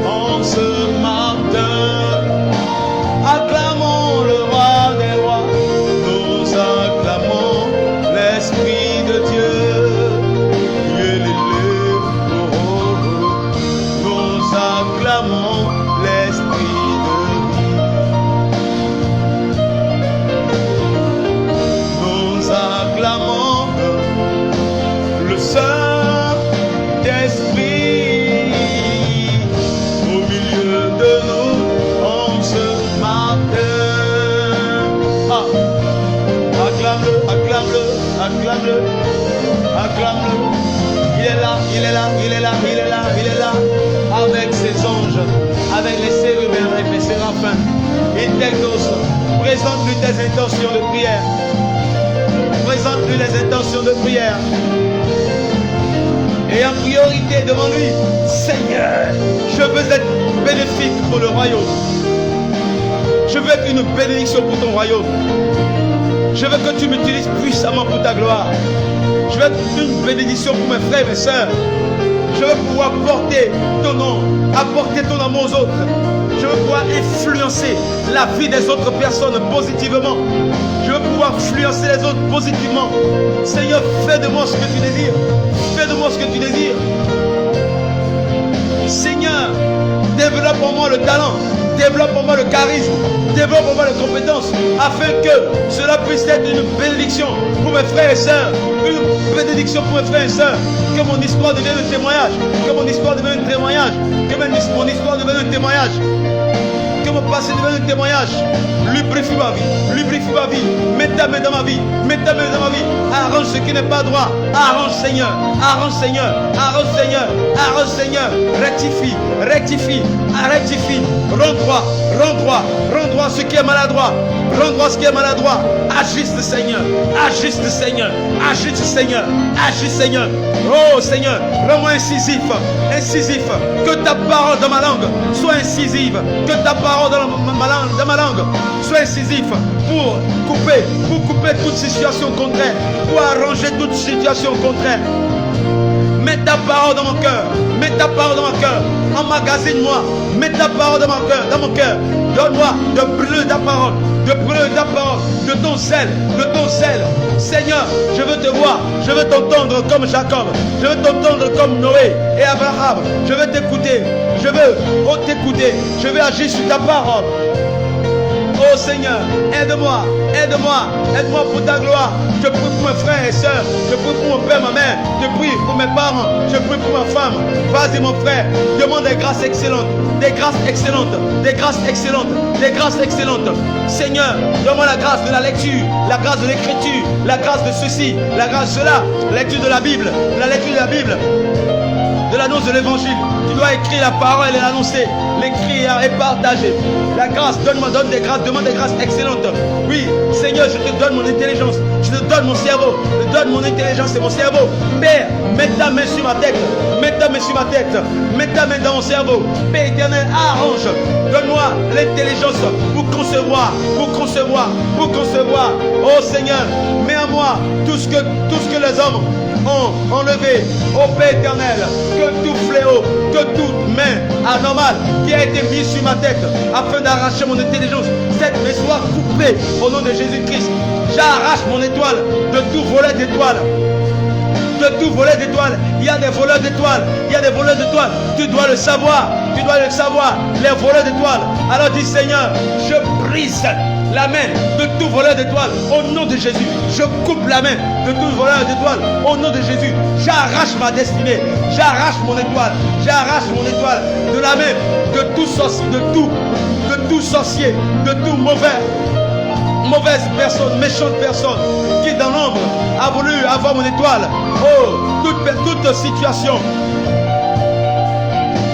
en ce matin. Acclamons le roi des rois, nous acclamons l'Esprit de Dieu. Nous acclamons l'Esprit de Dieu. Acclamons le Saint-Esprit au milieu de nous en ce matin. Ah. Acclame-le, acclame-le, acclame-le, acclame-le. Il est là, il est là, il est là, il est là, il est là, avec ses anges, avec les chérubins, avec les séraphins. Il t'exauce. Présente-lui tes intentions de prière. Présente-lui les intentions de prière. Et en priorité devant lui, Seigneur, je veux être bénéfique pour le royaume. Je veux être une bénédiction pour ton royaume. Je veux que tu m'utilises puissamment pour ta gloire. Je veux être une bénédiction pour mes frères et mes sœurs. Je veux pouvoir porter ton nom, apporter ton amour aux autres. Je veux pouvoir influencer la vie des autres personnes positivement. Je veux pouvoir influencer les autres positivement. Seigneur, fais de moi ce que tu désires. Fais de moi ce que tu désires. Seigneur, développe en moi le talent. Développe en moi le charisme. Développe en moi les compétences. Afin que cela puisse être une bénédiction pour mes frères et sœurs. Une bénédiction pour mes frères et sœurs. Que mon histoire devienne un témoignage. Que mon histoire devienne un témoignage. Que mon histoire devienne un témoignage. Que mon passé devienne un témoignage. Lubrifie ma vie. Lubrifie ma vie. Mets Mets ta main dans ma vie. Mets ta main dans ma vie. Arrange ce qui n'est pas droit. Arrange Seigneur. Arrange Seigneur. Arrange Seigneur. Arrange Seigneur. Rectifie. Rectifie. Rectifie. Rends droit. Rends droit. Rends droit ce qui est maladroit. Rends droit ce qui est maladroit. Ajuste Seigneur. Ajuste Seigneur. Ajuste Seigneur. Ajuste Seigneur. Oh Seigneur. Rends-moi incisif. Incisif. Que ta parole dans ma langue soit incisive. Que ta parole dans ma langue soit incisive pour couper toute situation contraire, pour arranger toute situation contraire. Mets ta parole dans mon cœur. Mets ta parole dans mon cœur. Emmagasine-moi. Mets ta parole dans mon cœur. Donne-moi de brûler ta parole. De brûler ta parole. De ton zèle. De ton zèle. Seigneur, je veux te voir. Je veux t'entendre comme Jacob. Je veux t'entendre comme Noé et Abraham. Je veux t'écouter. Je veux t'écouter. Je veux agir sur ta parole. Oh Seigneur, aide-moi, aide-moi, aide-moi pour ta gloire. Je prie pour mes frères et sœurs, je prie pour mon père, ma mère, je prie pour mes parents, je prie pour ma femme. Vas-y mon frère, demande des grâces excellentes, des grâces excellentes, des grâces excellentes, des grâces excellentes. Seigneur, donne-moi la grâce de la lecture, la grâce de l'écriture, la grâce de ceci, la grâce de cela, la lecture de la Bible, la lecture de la Bible, de l'annonce de l'évangile. Tu dois écrire la parole et l'annoncer, l'écrire et partager. La grâce, donne des grâces, demande des grâces excellentes. Oui, Seigneur, je te donne mon intelligence, je te donne mon cerveau, je te donne mon intelligence et mon cerveau. Père, mets ta main sur ma tête, mets ta main sur ma tête, mets ta main dans mon cerveau. Père éternel, arrange, donne-moi l'intelligence pour concevoir, pour concevoir, pour concevoir. Oh Seigneur, mets en moi tout ce que les hommes ont enlevé. Ô Père éternel, que tout fléau, que toute main anormale qui a été mise sur ma tête afin d'arracher mon intelligence, cette main soit coupée au nom de Jésus-Christ. J'arrache mon étoile de tout volet d'étoiles. De tout volet d'étoiles. Il y a des voleurs d'étoiles. Il y a des voleurs d'étoiles. Tu dois le savoir. Tu dois le savoir. Les voleurs d'étoiles. Alors dis Seigneur, je brise la main de tout voleur d'étoiles au nom de Jésus. Je coupe la main de tout voleur d'étoiles au nom de Jésus. J'arrache ma destinée. J'arrache mon étoile. J'arrache mon étoile de la main de tout sorcier, de tout sorcier, de tout mauvaise personne, méchante personne qui dans l'ombre a voulu avoir mon étoile. Oh, toute situation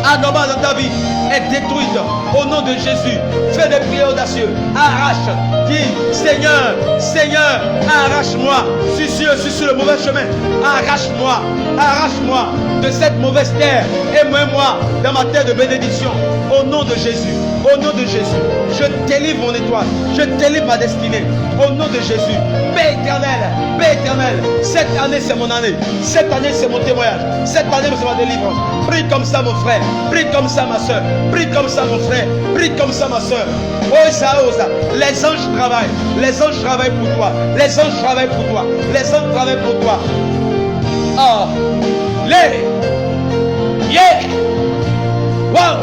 anormale dans ta vie est détruite au nom de Jésus. Fais des prières audacieuses. Arrache. Dis Seigneur, Seigneur, arrache-moi. Je suis sur le mauvais chemin. Arrache-moi. Arrache-moi de cette mauvaise terre. Et mets-moi dans ma terre de bénédiction. Au nom de Jésus. Au nom de Jésus. Je délivre mon étoile. Je délivre ma destinée. Au nom de Jésus. Paix éternelle. Cette année c'est mon année. Cette année c'est mon témoignage. Cette année c'est ma délivrance. Prie comme ça mon frère. Prie comme ça ma soeur. Prie comme ça mon frère. Prie comme ça ma soeur. Oh ça ose. Les anges travaillent. Les anges travaillent pour toi. Les anges travaillent pour toi. Les anges travaillent pour toi. Ah. Yeah. Wow.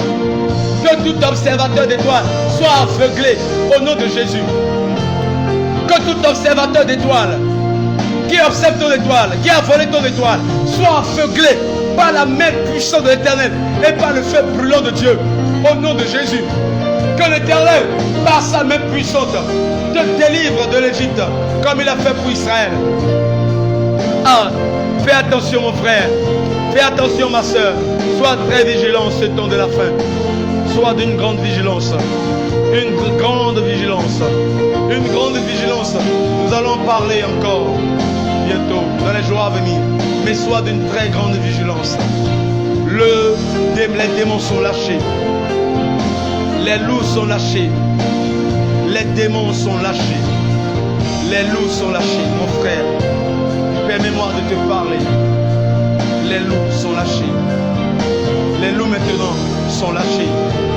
Que tout observateur d'étoiles soit aveuglé au nom de Jésus. Que tout observateur d'étoiles qui observe ton étoile, qui a volé ton étoile, soit aveuglé par la main puissante de l'Éternel et par le feu brûlant de Dieu. Au nom de Jésus. Que l'Éternel, par sa main puissante, te délivre de l'Égypte comme il a fait pour Israël. Ah, fais attention mon frère. Fais attention ma soeur. Sois très vigilant en ce temps de la fin. Sois d'une grande vigilance. Une grande vigilance. Une grande vigilance. Nous allons parler encore bientôt, dans les jours à venir. Mais sois d'une très grande vigilance. Les démons sont lâchés. Les loups sont lâchés. Les démons sont lâchés. Les loups sont lâchés. Mon frère, permets-moi de te parler. Les loups sont lâchés. Les loups maintenant sont lâchés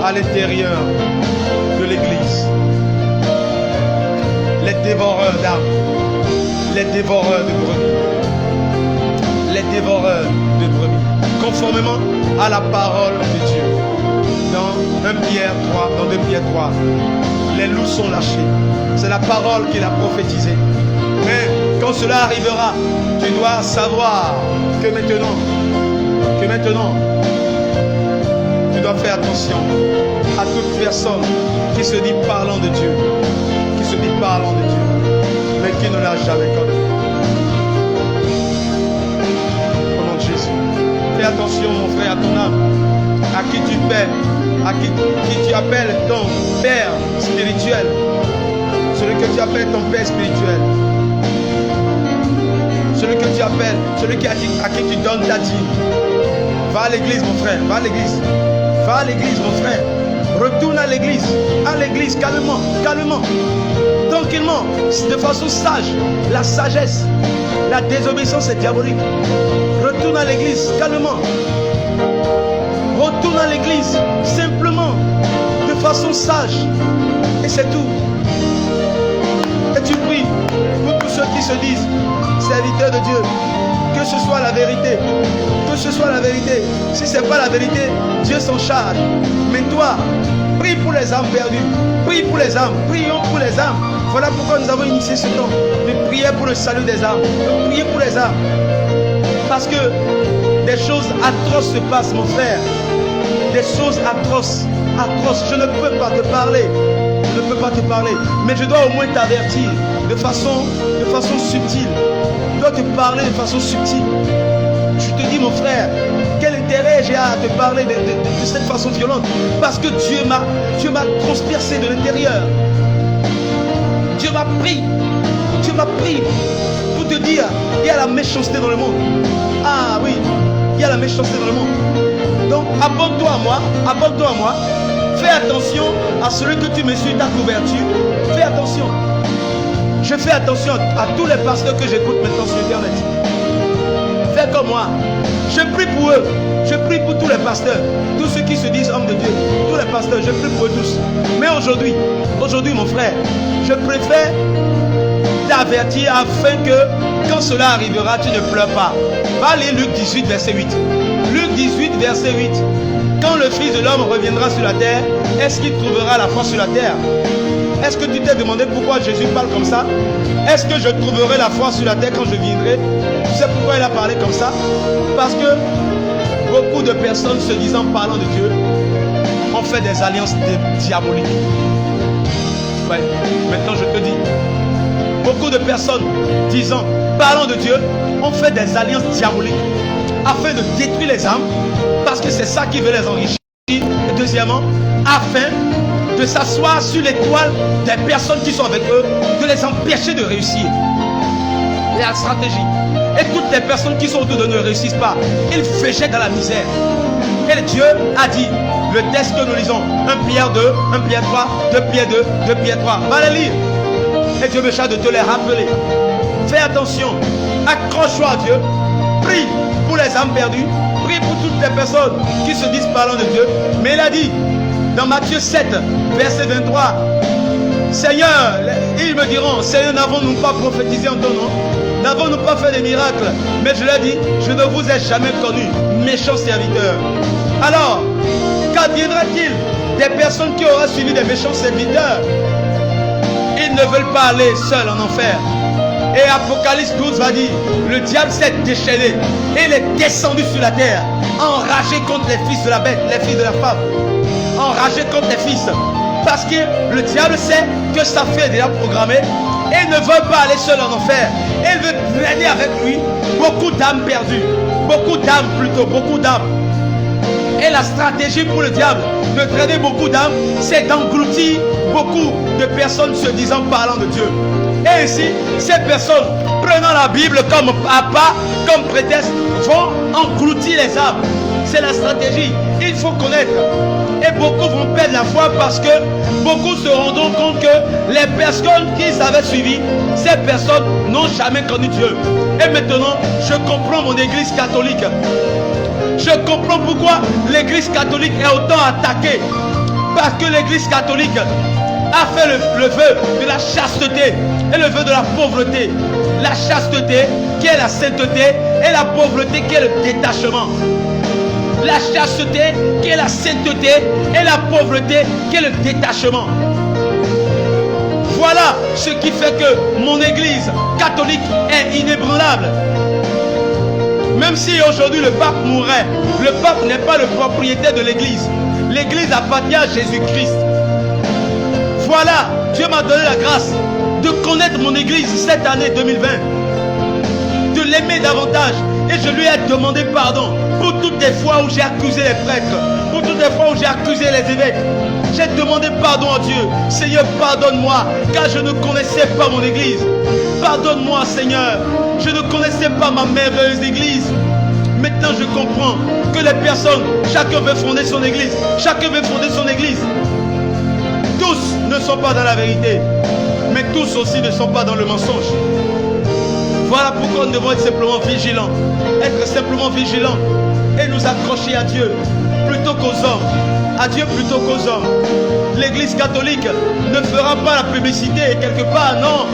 à l'intérieur de l'église. Les dévoreurs d'âmes, les dévoreurs de brebis, les dévoreurs de brebis, conformément à la parole de Dieu. Dans 1 Pierre 3, dans 2 Pierre 3, les loups sont lâchés. C'est la parole qu'il a prophétisée. Mais quand cela arrivera, tu dois savoir que maintenant, tu dois faire attention à toute personne qui se dit parlant de Dieu. Qui se dit parlant de Dieu. Mais qui ne l'a jamais connu. Au nom de Jésus. Fais attention, mon frère, à ton âme, à qui tu paies, à qui tu appelles ton père spirituel, celui que tu appelles ton père spirituel, celui que tu appelles, celui à qui tu donnes ta dîme. Va à l'église, mon frère, va à l'église. Va à l'église, mon frère. Retourne à l'église, calmement, calmement, tranquillement, de façon sage. La sagesse, la désobéissance est diabolique. Retourne à l'église, calmement. Retourne à l'église, simplement, de façon sage. Et c'est tout. Et tu pries pour tous ceux qui se disent serviteurs de Dieu. Que ce soit la vérité. Que ce soit la vérité. Si ce n'est pas la vérité, Dieu s'en charge. Mais toi, prie pour les âmes perdues. Prie pour les âmes. Prions pour les âmes. Voilà pourquoi nous avons initié ce temps. De prier pour le salut des âmes. De prier pour les âmes. Parce que des choses atroces se passent, mon frère. Des choses atroces. Atroces. Je ne peux pas te parler. Je ne peux pas te parler. Mais je dois au moins t'avertir de façon subtile. Je dois te parler de façon subtile. Je te dis, mon frère, quel intérêt j'ai à te parler de cette façon violente? Parce que Dieu m'a transpercé de l'intérieur. Dieu m'a pris pour te dire, il y a la méchanceté dans le monde. Ah oui, il y a la méchanceté dans le monde. Donc, abonne-toi à moi. Fais attention à celui que tu me suis, ta couverture. Fais attention. Je fais attention à tous les pasteurs que j'écoute maintenant sur Internet. Fais comme moi. Je prie pour eux. Je prie pour tous les pasteurs. Tous ceux qui se disent hommes de Dieu. Tous les pasteurs, je prie pour eux tous. Mais aujourd'hui, mon frère, je préfère t'avertir afin que quand cela arrivera, tu ne pleures pas. Va lire Luc 18, verset 8. Luc 18, verset 8. Quand le Fils de l'homme reviendra sur la terre, est-ce qu'il trouvera la foi sur la terre? Est-ce que tu t'es demandé pourquoi Jésus parle comme ça? Est-ce que je trouverai la foi sur la terre quand je viendrai? Tu sais pourquoi il a parlé comme ça? Parce que beaucoup de personnes se disant parlant de Dieu ont fait des alliances diaboliques. Ouais, maintenant je te dis, beaucoup de personnes disant parlant de Dieu ont fait des alliances diaboliques afin de détruire les âmes, parce que c'est ça qui veut les enrichir. Et deuxièmement, afin de s'asseoir sur l'étoile des personnes qui sont avec eux, de les empêcher de réussir. La stratégie. Et toutes les personnes qui sont autour de nous ne réussissent pas. Ils végètent dans la misère. Et Dieu a dit, le texte que nous lisons, 1 Pierre 2, 1 Pierre 3, 2 Pierre 2, 2 Pierre 3. Va les lire. Et Dieu me charge de te les rappeler. Fais attention. Accroche-toi à Dieu. Prie pour les âmes perdues. Prie pour toutes les personnes qui se disent parlant de Dieu. Mais il a dit, dans Matthieu 7, verset 23, Seigneur, ils me diront, Seigneur, n'avons-nous pas prophétisé en ton nom? N'avons-nous pas fait des miracles? Mais je leur dis, je ne vous ai jamais connu, méchants serviteurs. Alors, qu'adviendra-t-il des personnes qui auraient suivi des méchants serviteurs? Ils ne veulent pas aller seuls en enfer. Et Apocalypse 12 va dire, le diable s'est déchaîné et il est descendu sur la terre, enragé contre les fils de la bête, les fils de la femme, enragé contre les fils. Parce que le diable sait que sa fille est déjà programmée et il ne veut pas aller seul en enfer. Il veut traîner avec lui beaucoup d'âmes perdues, beaucoup d'âmes plutôt, beaucoup d'âmes. Et la stratégie pour le diable de traîner beaucoup d'âmes, c'est d'engloutir beaucoup de personnes se disant parlant de Dieu. Et ainsi, ces personnes, prenant la Bible comme appât, comme prétexte, vont engloutir les âmes. C'est la stratégie. Il faut connaître. Et beaucoup vont perdre la foi parce que beaucoup se rendront compte que les personnes qu'ils avaient suivies, ces personnes n'ont jamais connu Dieu. Et maintenant, je comprends mon église catholique. Je comprends pourquoi l'église catholique est autant attaquée. Parce que l'église catholique a fait le vœu de la chasteté et le vœu de la pauvreté. La chasteté qui est la sainteté et la pauvreté qui est le détachement. La chasteté qui est la sainteté et la pauvreté qui est le détachement. Voilà ce qui fait que mon église catholique est inébranlable. Même si aujourd'hui le pape mourrait, le pape n'est pas le propriétaire de l'église. L'église appartient à Jésus-Christ. Voilà, Dieu m'a donné la grâce de connaître connaître mon église cette année 2020, de l'aimer davantage. Et je lui ai demandé pardon pour toutes les fois où j'ai accusé les prêtres, pour toutes les fois où j'ai accusé les évêques. J'ai demandé pardon à Dieu. Seigneur, pardonne-moi, car je ne connaissais pas mon église. Pardonne-moi, Seigneur, je ne connaissais pas ma merveilleuse église. Maintenant, je comprends que les personnes, chacun veut fonder son église. Chacun veut fonder son église. Tous ne sont pas dans la vérité, mais tous aussi ne sont pas dans le mensonge. Voilà pourquoi nous devons être simplement vigilants. Être simplement vigilants et nous accrocher à Dieu plutôt qu'aux hommes. À Dieu plutôt qu'aux hommes. L'église catholique ne fera pas la publicité quelque part, non.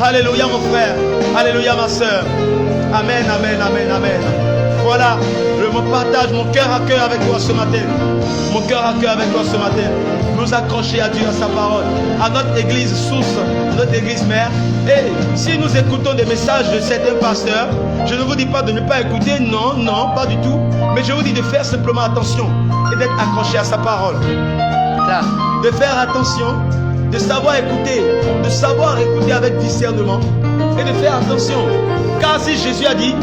Alléluia mon frère. Alléluia ma soeur. Amen, amen, amen, amen. Voilà, je me partage mon cœur à cœur avec toi ce matin. Mon cœur à cœur avec toi ce matin. Nous accrocher à Dieu, à sa parole, à notre église source, à notre église mère. Et si nous écoutons des messages de certains pasteurs, je ne vous dis pas de ne pas écouter, non, non, pas du tout. Mais je vous dis de faire simplement attention et d'être accroché à sa parole. Là, de faire attention, de savoir écouter avec discernement et de faire attention. Car si Jésus a dit,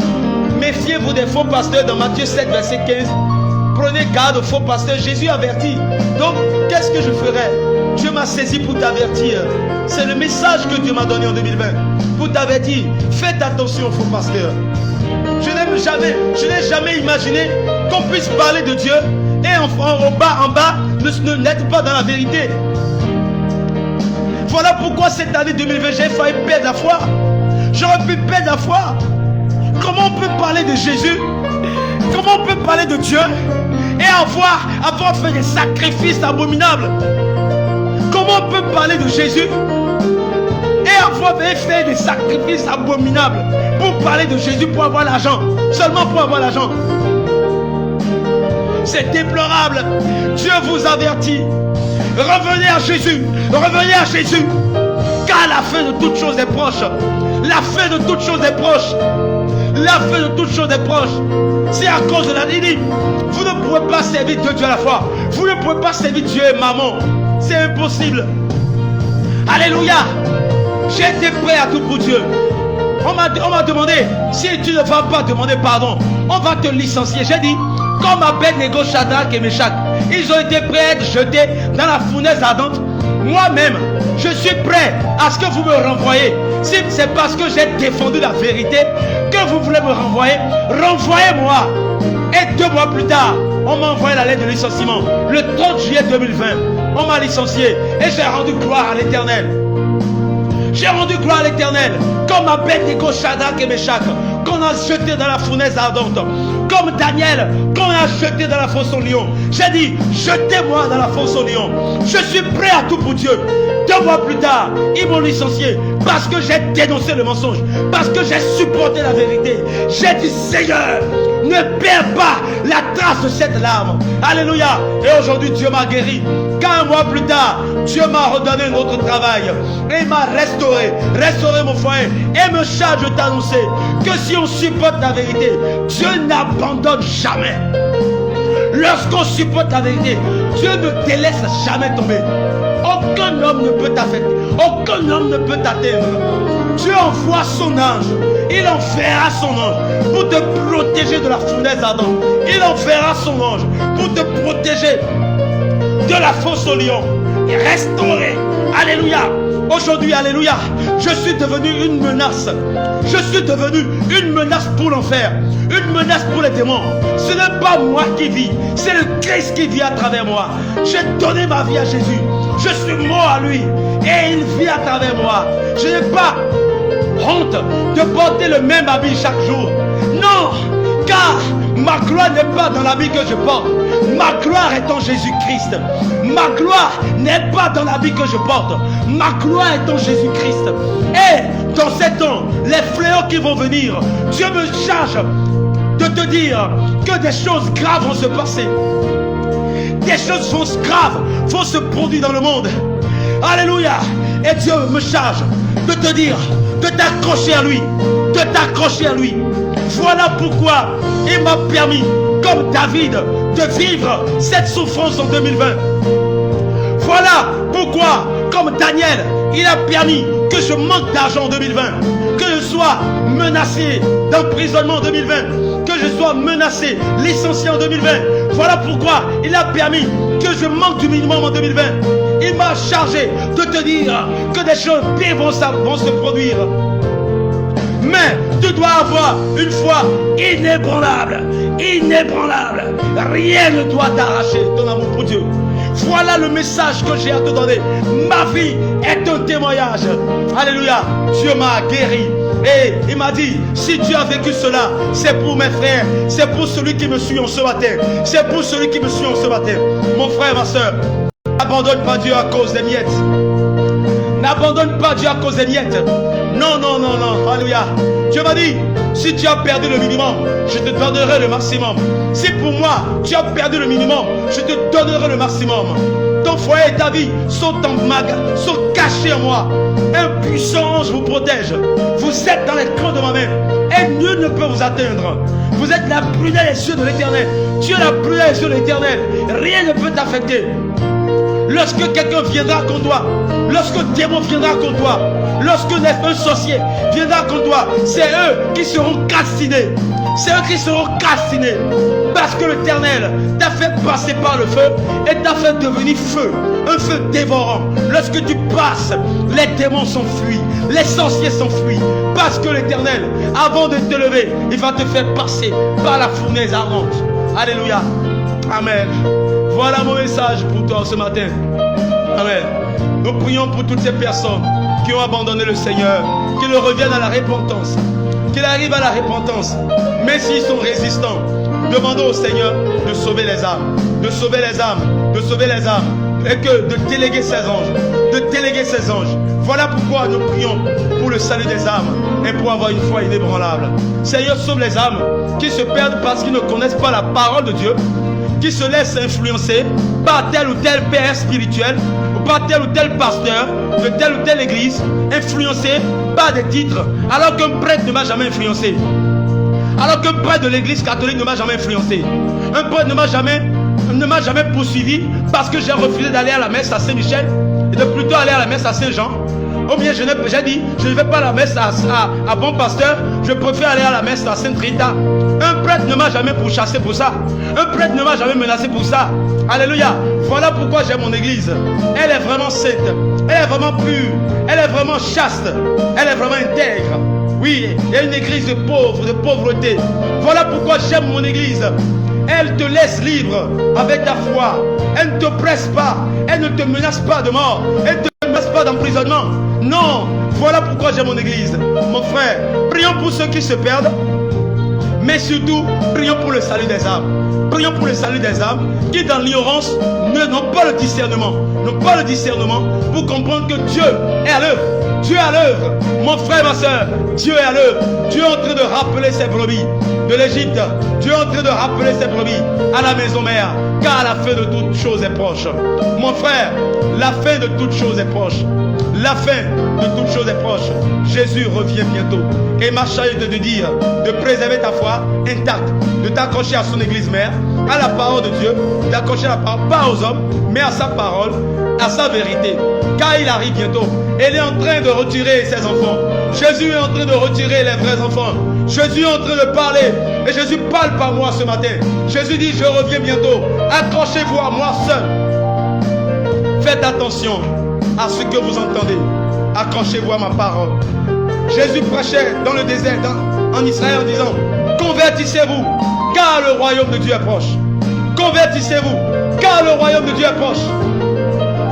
méfiez-vous des faux pasteurs dans Matthieu 7, verset 15. Prenez garde aux faux pasteurs. Jésus avertit. Donc, qu'est-ce que je ferai? Dieu m'a saisi pour t'avertir. C'est le message que Dieu m'a donné en 2020. Pour t'avertir, faites attention aux faux pasteurs. Je n'ai jamais imaginé qu'on puisse parler de Dieu et en bas, n'être pas dans la vérité. Voilà pourquoi cette année 2020, j'ai failli perdre la foi. J'aurais pu perdre la foi. Comment on peut parler de Jésus? Comment on peut parler de Dieu et avoir fait des sacrifices abominables? Comment on peut parler de Jésus et avoir fait des sacrifices abominables pour parler de Jésus, pour avoir l'argent? Seulement pour avoir l'argent. C'est déplorable. Dieu vous avertit. Revenez à Jésus. Revenez à Jésus. Car la fin de toute chose est proche. La fin de toute chose est proche. La fin de toute chose est proche. C'est à cause de la Bible. Vous ne pouvez pas servir Dieu à la fois. Vous ne pouvez pas servir Dieu et maman. C'est impossible. Alléluia. J'ai été prêt à tout pour Dieu. On m'a demandé, si tu ne vas pas demander pardon, on va te licencier. J'ai dit, comme Abed-Nego, Shadrach et Meshach, ils ont été prêts à être jetés dans la fournaise ardente. Moi-même, je suis prêt à ce que vous me renvoyez. Si c'est parce que j'ai défendu la vérité que vous voulez me renvoyer, renvoyez-moi. Et 2 mois plus tard, on m'a envoyé la lettre de licenciement. Le 30 juillet 2020, on m'a licencié et j'ai rendu gloire à l'Éternel. J'ai rendu gloire à l'Éternel, comme Abed-Nego, Shadrach et Meshach, qu'on a jeté dans la fournaise ardente, comme Daniel, qu'on a jeté dans la fosse au lion. J'ai dit, jetez-moi dans la fosse au lion. Je suis prêt à tout pour Dieu. 2 mois plus tard, ils m'ont licencié parce que j'ai dénoncé le mensonge, parce que j'ai supporté la vérité. J'ai dit, Seigneur, ne perds pas la trace de cette larme. Alléluia. Et aujourd'hui, Dieu m'a guéri. 1 mois plus tard, Dieu m'a redonné un autre travail et il m'a restauré mon foyer et me charge de t'annoncer que si on supporte la vérité, Dieu n'abandonne jamais. Lorsqu'on supporte la vérité, Dieu ne te laisse jamais tomber. Aucun homme ne peut t'affecter, aucun homme ne peut t'atteindre. Dieu envoie son ange, il enverra son ange pour te protéger de la fournaise ardente. Il enverra son ange pour te protéger de la fosse au lion et restaurer. Alléluia. Aujourd'hui, alléluia, je suis devenu une menace. Je suis devenu une menace pour l'enfer, une menace pour les démons. Ce n'est pas moi qui vis, c'est le Christ qui vit à travers moi. J'ai donné ma vie à Jésus. Je suis mort à lui et il vit à travers moi. Je n'ai pas honte de porter le même habit chaque jour. Non, car ma gloire n'est pas dans l'habit que je porte. Ma gloire est en Jésus-Christ. Ma gloire n'est pas dans l'habit que je porte. Ma gloire est en Jésus-Christ. Et dans ces temps, les fléaux qui vont venir, Dieu me charge de te dire que des choses graves vont se passer. Des choses graves vont se produire dans le monde. Alléluia. Et Dieu me charge de te dire, de t'accrocher à lui. De t'accrocher à lui. Voilà pourquoi il m'a permis, comme David, de vivre cette souffrance en 2020. Voilà pourquoi comme Daniel, il a permis que je manque d'argent en 2020, que je sois menacé d'emprisonnement en 2020, que je sois menacé, licencié en 2020. Voilà pourquoi il a permis que je manque du minimum en 2020. Il m'a chargé de te dire que des choses pires vont se produire. Mais tu dois avoir une foi inébranlable, inébranlable. Rien ne doit t'arracher ton amour pour Dieu. Voilà le message que j'ai à te donner. Ma vie est un témoignage. Alléluia. Dieu m'a guéri. Et il m'a dit, si tu as vécu cela, c'est pour mes frères, c'est pour celui qui me suit en ce matin. C'est pour celui qui me suit en ce matin. Mon frère, ma soeur, n'abandonne pas Dieu à cause des miettes. N'abandonne pas Dieu à cause des miettes. Non, non, non, non. Alléluia. Dieu m'a dit, si tu as perdu le minimum, je te donnerai le maximum. Si pour moi, tu as perdu le minimum, je te donnerai le maximum. Ton foyer et ta vie sont cachés en moi. Un puissant ange vous protège. Vous êtes dans les crans de ma main et nul ne peut vous atteindre. Vous êtes la prunelle des yeux de l'Éternel. Tu es la prunelle des yeux de l'Éternel. Rien ne peut t'affecter. Lorsque quelqu'un viendra contre toi, lorsque un démon viendra contre toi, lorsque un sorcier viendra contre toi, c'est eux qui seront castinés. C'est eux qui seront castinés. Parce que l'Éternel t'a fait passer par le feu et t'a fait devenir feu. Un feu dévorant. Lorsque tu passes, les démons s'enfuient. Les sorciers s'enfuient. Parce que l'Éternel, avant de te lever, il va te faire passer par la fournaise ardente. Alléluia. Amen. Voilà mon message pour toi ce matin. Amen. Nous prions pour toutes ces personnes qui ont abandonné le Seigneur, qu'ils reviennent à la repentance, qu'ils arrivent à la repentance. Mais s'ils sont résistants, demandons au Seigneur de sauver les âmes, de sauver les âmes, de sauver les âmes, et que de déléguer ses anges, de déléguer ses anges. Voilà pourquoi nous prions pour le salut des âmes et pour avoir une foi inébranlable. Seigneur, sauve les âmes qui se perdent parce qu'ils ne connaissent pas la parole de Dieu, qui se laissent influencer par tel ou tel père spirituel ou par tel ou tel pasteur de telle ou telle église, influencés par des titres, alors qu'un prêtre ne m'a jamais influencé, alors qu'un prêtre de l'église catholique ne m'a jamais influencé, un prêtre ne m'a jamais poursuivi parce que j'ai refusé d'aller à la messe à Saint-Michel et de plutôt aller à la messe à Saint-Jean. Ou bien j'ai dit, je ne vais pas à la messe à Bon Pasteur, je préfère aller à la messe à Sainte Rita. Un prêtre ne m'a jamais pourchassé pour ça. Un prêtre ne m'a jamais menacé pour ça. Alléluia. Voilà pourquoi j'aime mon église. Elle est vraiment sainte. Elle est vraiment pure. Elle est vraiment chaste. Elle est vraiment intègre. Oui, il y a une église de pauvres, de pauvreté. Voilà pourquoi j'aime mon église. Elle te laisse libre avec ta foi. Elle ne te presse pas. Elle ne te menace pas de mort. Elle ne te menace pas d'emprisonnement. Non, voilà pourquoi j'aime mon église. Mon frère, prions pour ceux qui se perdent. Mais surtout, prions pour le salut des âmes. Prions pour le salut des âmes qui dans l'ignorance n'ont pas le discernement. N'ont pas le discernement pour comprendre que Dieu est à l'œuvre. Dieu est à l'œuvre. Mon frère, ma soeur, Dieu est à l'œuvre. Dieu est en train de rappeler ses brebis de l'Égypte. Dieu est en train de rappeler ses brebis à la maison mère. Car la fin de toute chose est proche. Mon frère, la fin de toute chose est proche. La fin de toute chose est proche. Jésus revient bientôt. Et ma charge est de dire, de préserver ta foi intacte, de t'accrocher à son église mère, à la parole de Dieu, d'accrocher à la parole, pas aux hommes, mais à sa parole, à sa vérité. Car il arrive bientôt. Il est en train de retirer ses enfants. Jésus est en train de retirer les vrais enfants. Jésus est en train de parler. Et Jésus parle par moi ce matin. Jésus dit, je reviens bientôt. Accrochez-vous à moi seul. Faites attention à ce que vous entendez. Accrochez-vous à ma parole. Jésus prêchait dans le désert en Israël en disant, convertissez-vous, car le royaume de Dieu est proche. Convertissez-vous, car le royaume de Dieu est proche.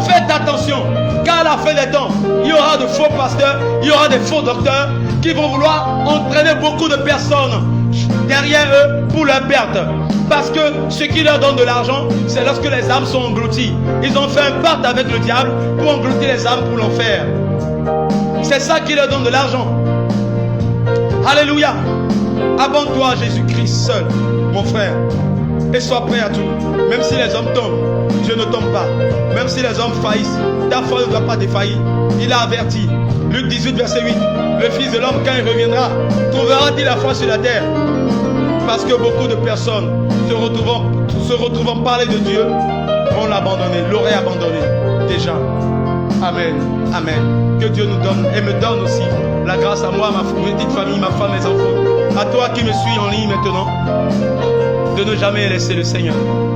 Faites attention, car à la fin des temps, il y aura de faux pasteurs, il y aura des faux docteurs qui vont vouloir entraîner beaucoup de personnes derrière eux pour leur perte. Parce que ce qui leur donne de l'argent, c'est lorsque les âmes sont englouties. Ils ont fait un pacte avec le diable pour engloutir les âmes pour l'enfer. C'est ça qui leur donne de l'argent. Alléluia. Abonne-toi à Jésus-Christ seul, mon frère. Et sois prêt à tout. Même si les hommes tombent, Dieu ne tombe pas. Même si les hommes faillissent, ta foi ne doit pas défaillir. Il a averti. Luc 18, verset 8. Le Fils de l'homme, quand il reviendra, trouvera-t-il la foi sur la terre? Parce que beaucoup de personnes se retrouvant parler de Dieu vont l'abandonner, l'auraient abandonné déjà. Amen. Amen. Que Dieu nous donne et me donne aussi la grâce à moi, à ma petite famille, ma femme, mes enfants. À toi qui me suis en ligne maintenant, de ne jamais laisser le Seigneur.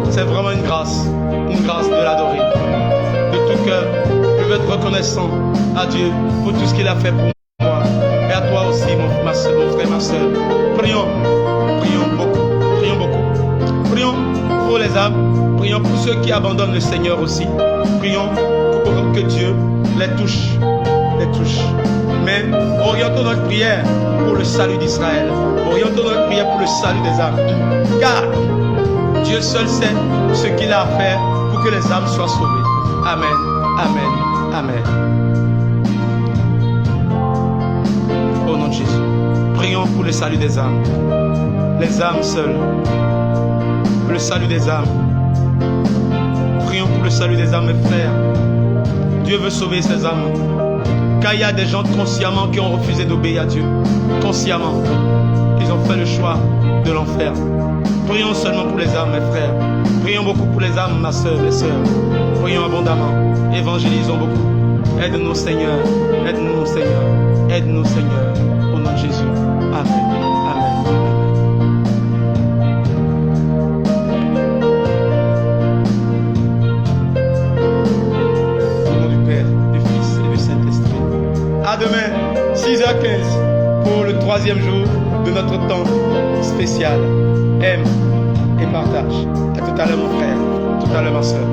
C'est vraiment une grâce de l'adorer. De tout cœur, je veux être reconnaissant à Dieu pour tout ce qu'il a fait pour moi. Et à toi aussi, mon frère, ma soeur. Prions beaucoup. Prions pour les âmes. Prions pour ceux qui abandonnent le Seigneur aussi. Prions pour que Dieu les touche. Mais orientons notre prière pour le salut d'Israël. Orientons notre prière pour le salut des âmes. Car Dieu seul sait ce qu'il a à faire pour que les âmes soient sauvées. Amen. Amen. Amen. Au nom de Jésus. Prions pour le salut des âmes. Les âmes seules. Pour le salut des âmes. Prions pour le salut des âmes, mes frères. Dieu veut sauver ces âmes. Car il y a des gens consciemment qui ont refusé d'obéir à Dieu. Consciemment. Ils ont fait le choix de l'enfer. Prions seulement pour les âmes, mes frères. Prions beaucoup pour les âmes, ma soeur, mes soeurs. Prions abondamment. Évangélisons beaucoup. Aide-nous, Seigneur. Aide-nous, Seigneur. Aide-nous, Seigneur. Au nom de Jésus. Amen. À demain, 6h15, pour le 3e jour de notre temps spécial. Aime et partage. À tout à l'heure, mon frère. Tout à l'heure, ma soeur.